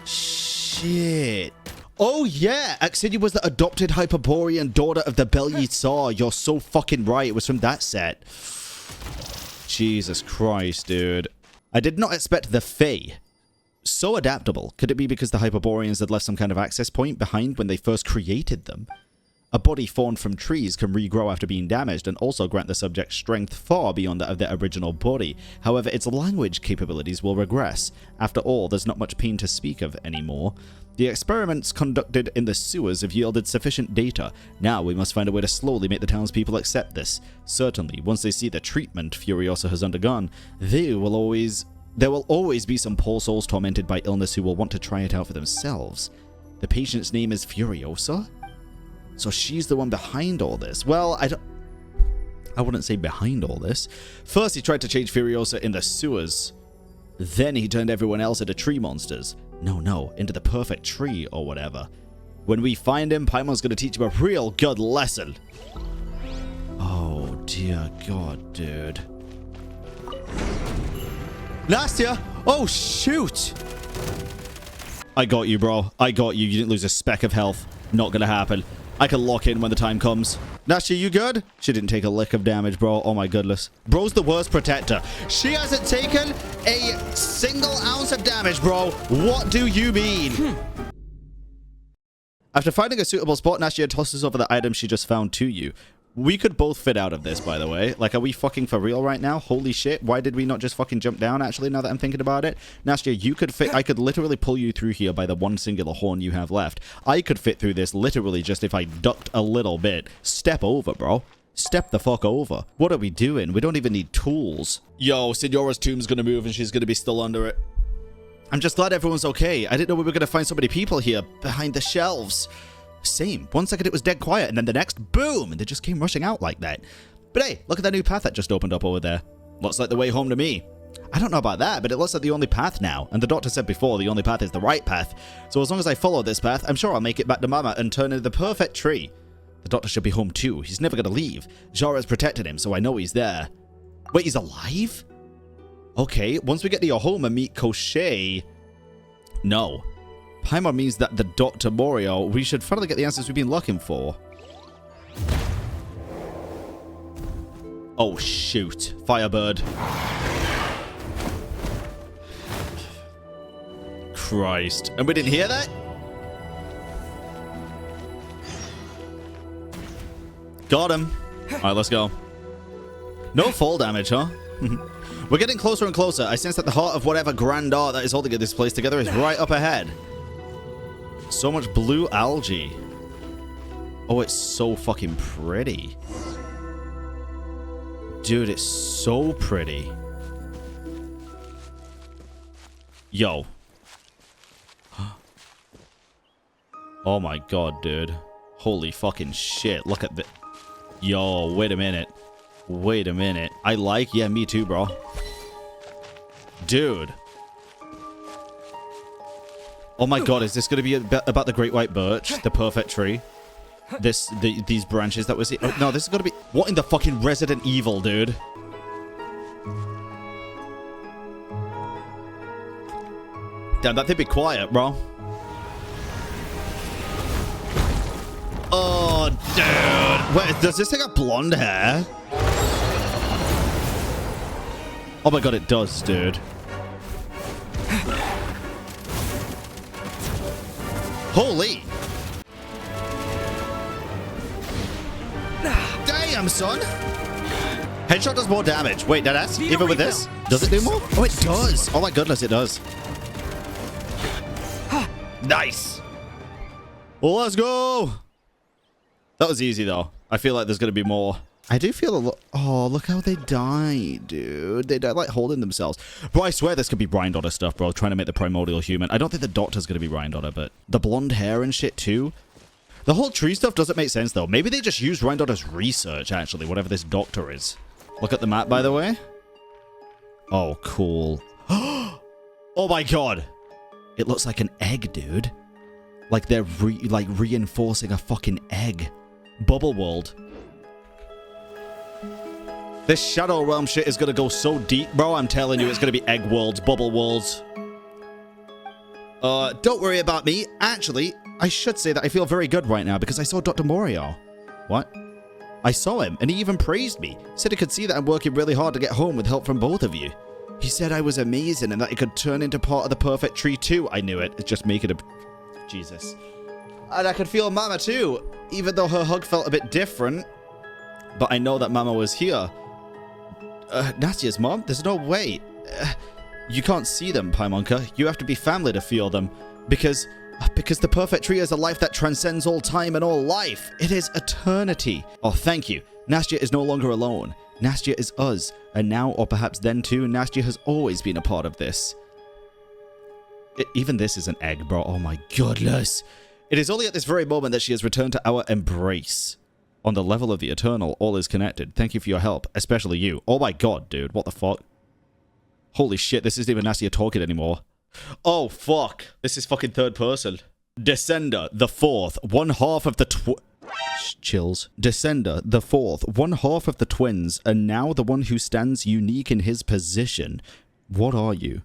Shit. Oh, yeah. Aksinya was the adopted Hyperborean daughter of the Bel Tsar. You're so fucking right. It was from that set. Jesus Christ, dude. I did not expect the Fae. So adaptable. Could it be because the Hyperboreans had left some kind of access point behind when they first created them? A body formed from trees can regrow after being damaged and also grant the subject strength far beyond that of their original body. However, its language capabilities will regress. After all, there's not much pain to speak of anymore. The experiments conducted in the sewers have yielded sufficient data. Now we must find a way to slowly make the townspeople accept this. Certainly, once they see the treatment Furiosa has undergone, there will always be some poor souls tormented by illness who will want to try it out for themselves. The patient's name is Furiosa? So she's the one behind all this. Well, I wouldn't say behind all this. First, he tried to change Furiosa in the sewers. Then he turned everyone else into tree monsters. No, into the perfect tree or whatever. When we find him, Paimon's gonna teach him a real good lesson. Oh, dear God, dude. Nastya! Oh, shoot! I got you, bro. I got you. You didn't lose a speck of health. Not gonna happen. I can lock in when the time comes. Nastya, you good? She didn't take a lick of damage, bro. Oh my goodness. Bro's the worst protector. She hasn't taken a single ounce of damage, bro. What do you mean? After finding a suitable spot, Nastya tosses over the item she just found to you. We could both fit out of this, by the way. Like, are we fucking for real right now? Holy shit. Why did we not just fucking jump down, actually, now that I'm thinking about it? Nastya, you could fit... I could literally pull you through here by the one singular horn you have left. I could fit through this literally just if I ducked a little bit. Step over, bro. Step the fuck over. What are we doing? We don't even need tools. Yo, Signora's tomb's gonna move and she's gonna be still under it. I'm just glad everyone's okay. I didn't know we were gonna find so many people here behind the shelves. Same. 1 second it was dead quiet, and then the next, boom! And they just came rushing out like that. But hey, look at that new path that just opened up over there. Looks like the way home to me. I don't know about that, but it looks like the only path now. And the doctor said before, the only path is the right path. So as long as I follow this path, I'm sure I'll make it back to Mama and turn into the perfect tree. The doctor should be home too. He's never gonna leave. Zhara's protected him, so I know he's there. Wait, he's alive? Okay, once we get to your home and meet Koshei... No. Paimon means that the Dr. Morio, we should finally get the answers we've been looking for. Oh, shoot. Firebird. Christ. And we didn't hear that? Got him. Alright, let's go. No fall damage, huh? We're getting closer and closer. I sense that the heart of whatever grand art that is holding this place together is right up ahead. So much blue algae. Oh, it's so fucking pretty. Dude, it's so pretty. Yo. Oh my god, dude. Holy fucking shit. Look at the... Yo, wait a minute. Wait a minute. I like... Yeah, me too, bro. Dude. Oh my god, is this going to be about the great white birch? The perfect tree? These branches that we see? Oh, no, this is going to be... What in the fucking Resident Evil, dude? Damn, that thing be quiet, bro. Oh, dude. Wait, does this thing have blonde hair? Oh my god, it does, dude. Holy! Damn, son! Headshot does more damage. Wait, deadass? Even with this? Does it do more? Oh, it does! Oh my goodness, it does. Nice! Let's go! That was easy, though. I feel like there's going to be more. I do feel a lot... Oh, look how they died, dude. They died like holding themselves. Bro, I swear this could be Brian Daughter stuff, bro. Trying to make the primordial human. I don't think the doctor's going to be Brian Daughter, but the blonde hair and shit, too. The whole tree stuff doesn't make sense, though. Maybe they just used Brian Daughter's research, actually, whatever this doctor is. Look at the map, by the way. Oh, cool. Oh my god. It looks like an egg, dude. Like they're reinforcing a fucking egg. Bubble world. This Shadow Realm shit is gonna go so deep, bro. I'm telling you, it's gonna be egg worlds, bubble worlds. Don't worry about me. Actually, I should say that I feel very good right now because I saw Dr. Morio. What? I saw him, and he even praised me. Said he could see that I'm working really hard to get home with help from both of you. He said I was amazing and that it could turn into part of the perfect tree too. I knew it. It's just making a... Jesus. And I could feel Mama too, even though her hug felt a bit different. But I know that Mama was here. Nastya's mom? There's no way. You can't see them, Paimonka. You have to be family to feel them. Because the perfect tree is a life that transcends all time and all life. It is eternity. Oh, thank you. Nastya is no longer alone. Nastya is us. And now, or perhaps then too, Nastya has always been a part of this. Even this is an egg, bro. Oh my goodness. It is only at this very moment that she has returned to our embrace. On the level of the eternal, all is connected. Thank you for your help, especially you. Oh my god, dude. What the fuck? Holy shit, this isn't even Nastya talking anymore. Oh, fuck. This is fucking third person. Descender, the fourth, one half of the chills. Descender, the fourth, one half of the twins, and now the one who stands unique in his position. What are you?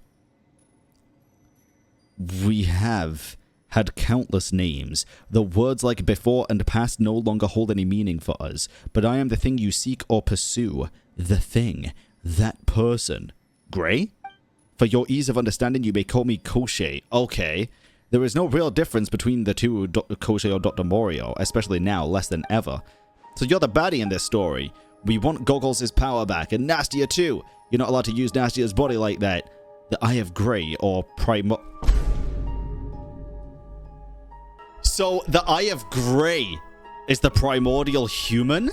We have had countless names. The words like before and past no longer hold any meaning for us, but I am the thing you seek or pursue. The thing. That person. Graeae? For your ease of understanding, you may call me Koschei. Okay. There is no real difference between the two, Koschei or Dr. Morio, especially now, less than ever. So you're the baddie in this story. We want Goggles' power back, and Nastya too. You're not allowed to use Nastya's body like that. The Eye of Graeae, or So, the Eye of Graeae is the primordial human?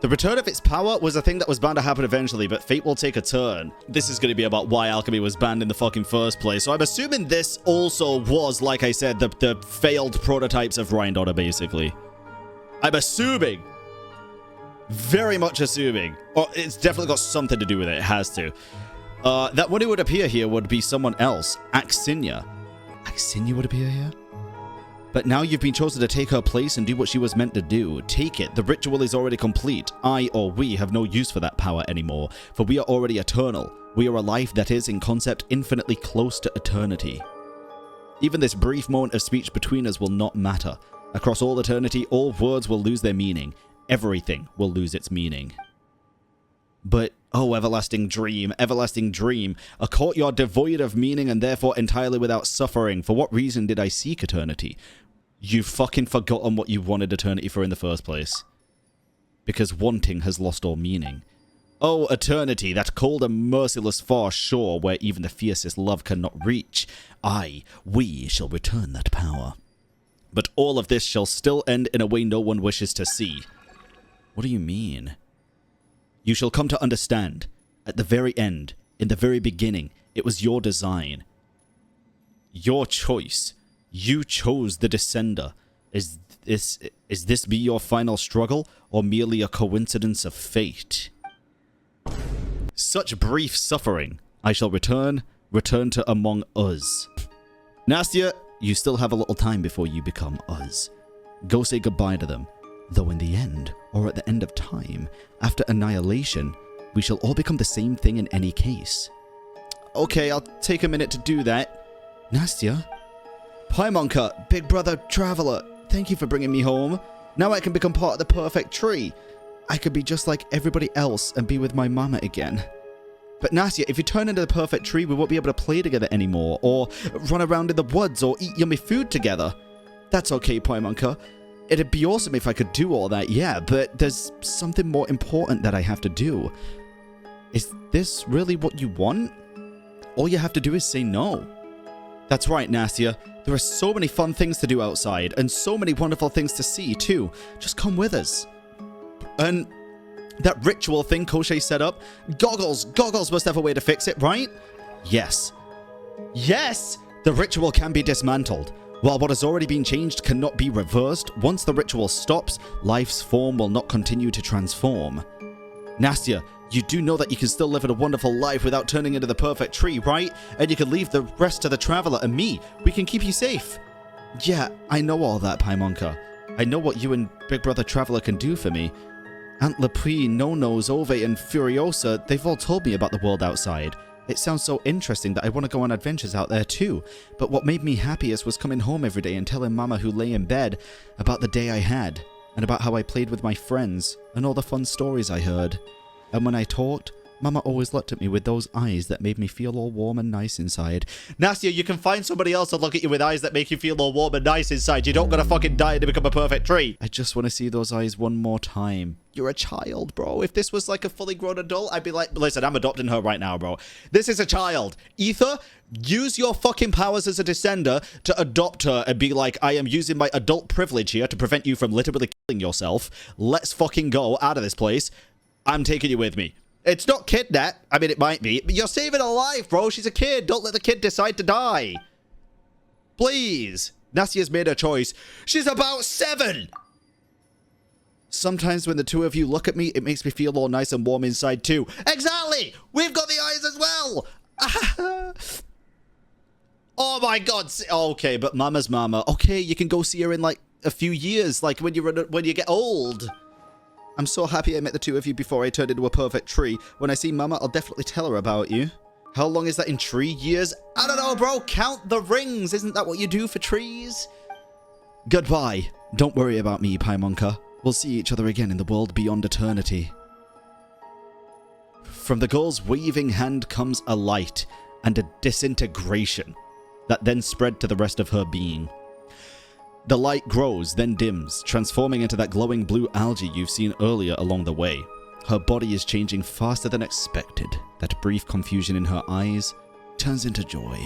The return of its power was a thing that was bound to happen eventually, but fate will take a turn. This is going to be about why alchemy was banned in the fucking first place, so I'm assuming this also was, like I said, the failed prototypes of Rhine Daughter, basically. I'm assuming. Very much assuming. Or it's definitely got something to do with it. It has to. That one who would appear here would be someone else. Aksinya. Aksinya would appear here? But now you've been chosen to take her place and do what she was meant to do. Take it. The ritual is already complete. I, or we, have no use for that power anymore, for we are already eternal. We are a life that is, in concept, infinitely close to eternity. Even this brief moment of speech between us will not matter. Across all eternity, all words will lose their meaning. Everything will lose its meaning. But, oh, everlasting dream, a courtyard devoid of meaning and therefore entirely without suffering. For what reason did I seek eternity? You've fucking forgotten what you wanted eternity for in the first place. Because wanting has lost all meaning. Oh, eternity, that cold and merciless far shore where even the fiercest love cannot reach. We shall return that power. But all of this shall still end in a way no one wishes to see. What do you mean? You shall come to understand. At the very end, in the very beginning, it was your design. Your choice. You chose the Descender. Is this be your final struggle, or merely a coincidence of fate? Such brief suffering. I shall return to among us. Nastya, you still have a little time before you become us. Go say goodbye to them. Though in the end, or at the end of time, after annihilation, we shall all become the same thing in any case. Okay, I'll take a minute to do that. Nastya? Paimonka, big brother traveler, thank you for bringing me home. Now I can become part of the perfect tree. I could be just like everybody else and be with my mama again. But Nastya, if you turn into the perfect tree, we won't be able to play together anymore, or run around in the woods, or eat yummy food together. That's okay, Paimonka. It'd be awesome if I could do all that, yeah, but there's something more important that I have to do. Is this really what you want? All you have to do is say no. That's right, Nastya. There are so many fun things to do outside, and so many wonderful things to see, too. Just come with us. And that ritual thing Koschei set up, Goggles must have a way to fix it, right? Yes. Yes! The ritual can be dismantled. While what has already been changed cannot be reversed, once the ritual stops, life's form will not continue to transform. Nastya, You do know that you can still live a wonderful life without turning into the perfect tree, right? And you can leave the rest to the Traveler and me. We can keep you safe. Yeah, I know all that, Paimonka. I know what you and Big Brother Traveler can do for me. Aunt Lepre, No-Nose, Ove, and Furiosa, they've all told me about the world outside. It sounds so interesting that I want to go on adventures out there too. But what made me happiest was coming home every day and telling Mama, who lay in bed, about the day I had, and about how I played with my friends, and all the fun stories I heard. And when I talked, Mama always looked at me with those eyes that made me feel all warm and nice inside. Nastya, you can find somebody else to look at you with eyes that make you feel all warm and nice inside. You don't gotta fucking die to become a perfect tree. I just want to see those eyes one more time. You're a child, bro. If this was like a fully grown adult, I'd be like, listen, I'm adopting her right now, bro. This is a child. Ether, use your fucking powers as a descender to adopt her and be like, I am using my adult privilege here to prevent you from literally killing yourself. Let's fucking go out of this place. I'm taking you with me. It's not kidnap. I mean, it might be. But you're saving her life, bro. She's a kid. Don't let the kid decide to die. Please. Nastya's made her choice. She's about 7. Sometimes when the two of you look at me, it makes me feel all nice and warm inside too. Exactly. We've got the eyes as well. Oh my God. Okay, but Mama's Mama. Okay, you can go see her in like a few years, like when you get old. I'm so happy I met the two of you before I turned into a perfect tree. When I see Mama, I'll definitely tell her about you. How long is that in tree years? I don't know, bro. Count the rings. Isn't that what you do for trees? Goodbye. Don't worry about me, Paimonka. We'll see each other again in the world beyond eternity. From the girl's waving hand comes a light and a disintegration that then spread to the rest of her being. The light grows, then dims, transforming into that glowing blue algae you've seen earlier along the way. Her body is changing faster than expected. That brief confusion in her eyes turns into joy.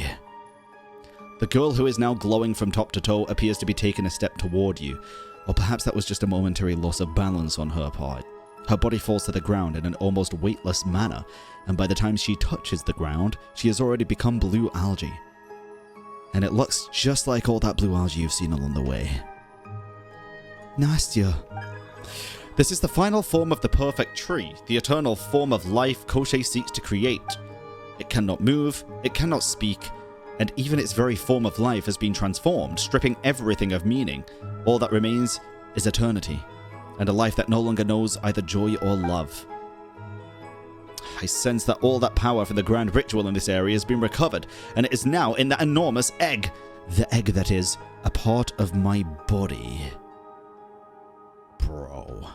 The girl, who is now glowing from top to toe, appears to be taking a step toward you. Or perhaps that was just a momentary loss of balance on her part. Her body falls to the ground in an almost weightless manner, and by the time she touches the ground, she has already become blue algae. And it looks just like all that blue algae you've seen along the way. Nastya. This is the final form of the perfect tree, the eternal form of life Koschei seeks to create. It cannot move, it cannot speak, and even its very form of life has been transformed, stripping everything of meaning. All that remains is eternity, and a life that no longer knows either joy or love. I sense that all that power for the grand ritual in this area has been recovered, and it is now in that enormous egg. The egg that is a part of my body. Bro.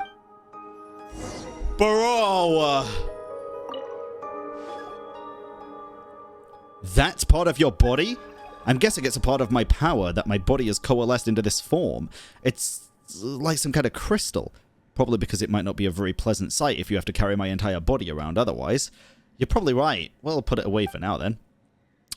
That's part of your body? I'm guessing it's a part of my power that my body has coalesced into this form. It's like some kind of crystal. Probably because it might not be a very pleasant sight if you have to carry my entire body around otherwise. You're probably right. Well, I'll put it away for now then.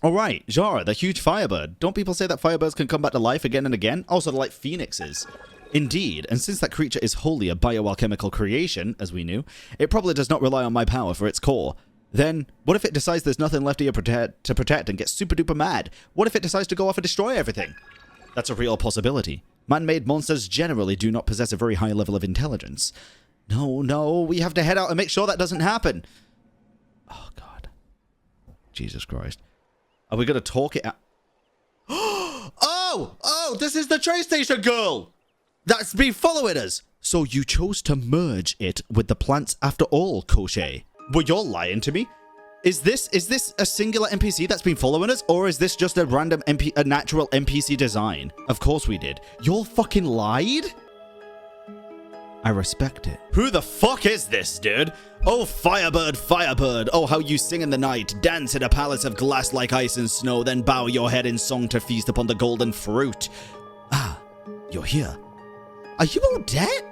Alright, Zhara, the huge firebird. Don't people say that firebirds can come back to life again and again? Also, they're like phoenixes. Indeed, and since that creature is wholly a bioalchemical creation, as we knew, it probably does not rely on my power for its core. Then, what if it decides there's nothing left here to protect and gets super duper mad? What if it decides to go off and destroy everything? That's a real possibility. Man-made monsters generally do not possess a very high level of intelligence. No, we have to head out and make sure that doesn't happen. Oh, God. Jesus Christ. Are we going to talk it out? Oh, this is the train station girl! That's been following us! So you chose to merge it with the plants after all, Koschei. Were you lying to me? Is this a singular NPC that's been following us, or is this just a random a natural NPC design? Of course we did. Y'all fucking lied? I respect it. Who the fuck is this, dude? Oh, Firebird, Firebird. Oh, how you sing in the night, dance in a palace of glass like ice and snow, then bow your head in song to feast upon the golden fruit. Ah, you're here. Are you all dead?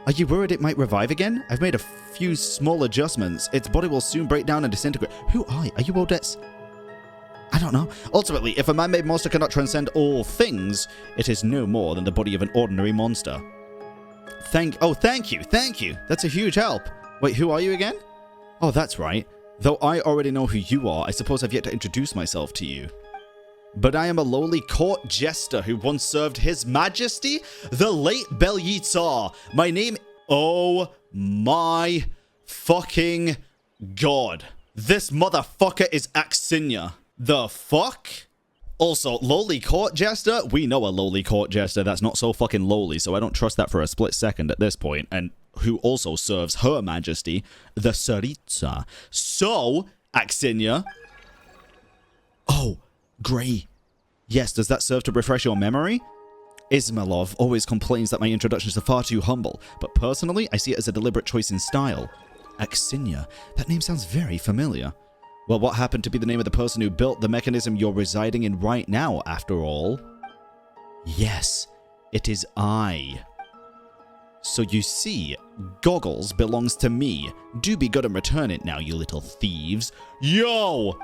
Are you worried it might revive again? I've made a few small adjustments. Its body will soon break down and disintegrate. Who are you? Are you Odets? I don't know. Ultimately, if a man-made monster cannot transcend all things, it is no more than the body of an ordinary monster. Thank you. That's a huge help. Wait, who are you again? Oh, that's right. Though I already know who you are, I suppose I've yet to introduce myself to you. But I am a lowly court jester who once served His Majesty, the late Belyitsar. My name... Oh my fucking god. This motherfucker is Aksinya. The fuck? Also, lowly court jester? We know a lowly court jester that's not so fucking lowly, so I don't trust that for a split second at this point, and who also serves Her Majesty, the Tsaritsa. So, Aksinya. Oh, Graeae. Yes, does that serve to refresh your memory? Ismailov always complains that my introductions are far too humble, but personally, I see it as a deliberate choice in style. Aksinya. That name sounds very familiar. Well, what happened to be the name of the person who built the mechanism you're residing in right now, after all? Yes, it is I. So you see, Goggles belongs to me. Do be good and return it now, you little thieves. Yo!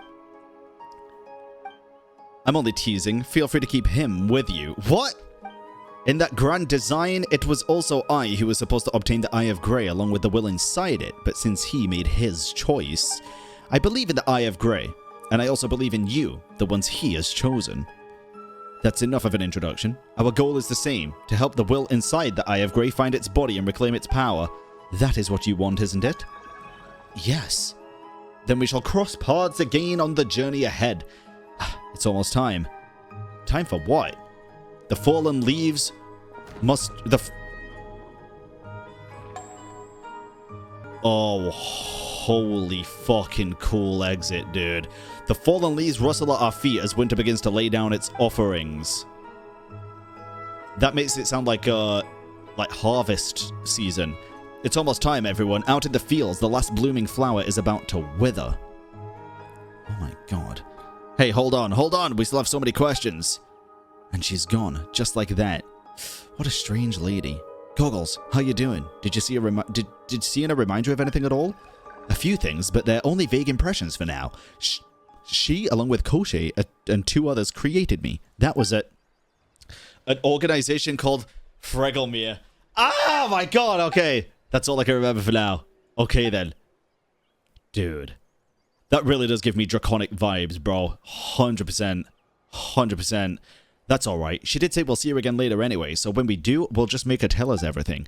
I'm only teasing. Feel free to keep him with you. What? In that grand design, it was also I who was supposed to obtain the Eye of Graeae along with the will inside it, but since he made his choice, I believe in the Eye of Graeae, and I also believe in you, the ones he has chosen. That's enough of an introduction. Our goal is the same, to help the will inside the Eye of Graeae find its body and reclaim its power. That is what you want, isn't it? Yes. Then we shall cross paths again on the journey ahead. It's almost time. Time for what? The fallen leaves must... Oh, holy fucking cool exit, dude. The fallen leaves rustle at our feet as winter begins to lay down its offerings. That makes it sound like harvest season. It's almost time, everyone. Out in the fields, the last blooming flower is about to wither. Oh my god. Hey, hold on. We still have so many questions. And she's gone, just like that. What a strange lady. Goggles, how you doing? Did you see did Sienna remind you of anything at all? A few things, but they're only vague impressions for now. She, along with Koshei and two others, created me. That was an organization called Fregelmere. Oh my god, okay. That's all I can remember for now. Okay then. Dude. That really does give me draconic vibes, bro. 100%. 100%. That's alright. She did say we'll see her again later anyway, so when we do, we'll just make her tell us everything.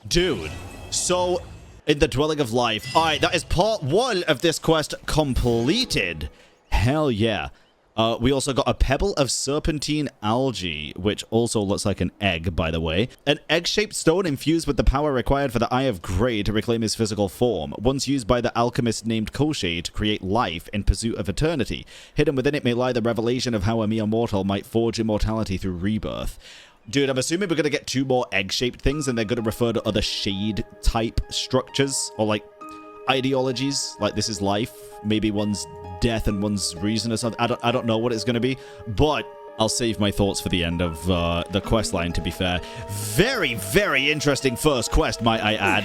Dude. So, in the Dwelling of Life. Alright, that is part 1 of this quest completed. Hell yeah. We also got a pebble of serpentine algae, which also looks like an egg, by the way. An egg-shaped stone infused with the power required for the Eye of Graeae to reclaim his physical form, once used by the alchemist named Koshei to create life in pursuit of eternity. Hidden within it may lie the revelation of how a mere mortal might forge immortality through rebirth. Dude, I'm assuming we're going to get 2 more egg-shaped things, and they're going to refer to other shade-type structures, or like ideologies, like this is life. Maybe one's death and one's reason or something. I don't know what it's going to be, but I'll save my thoughts for the end of the quest line, to be fair. Very, very interesting first quest, might I add.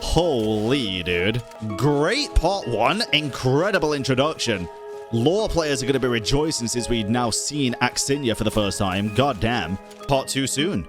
Holy, dude. Great part 1. Incredible introduction. Lore players are going to be rejoicing since we've now seen Aksinya for the first time. God damn. Part 2 soon.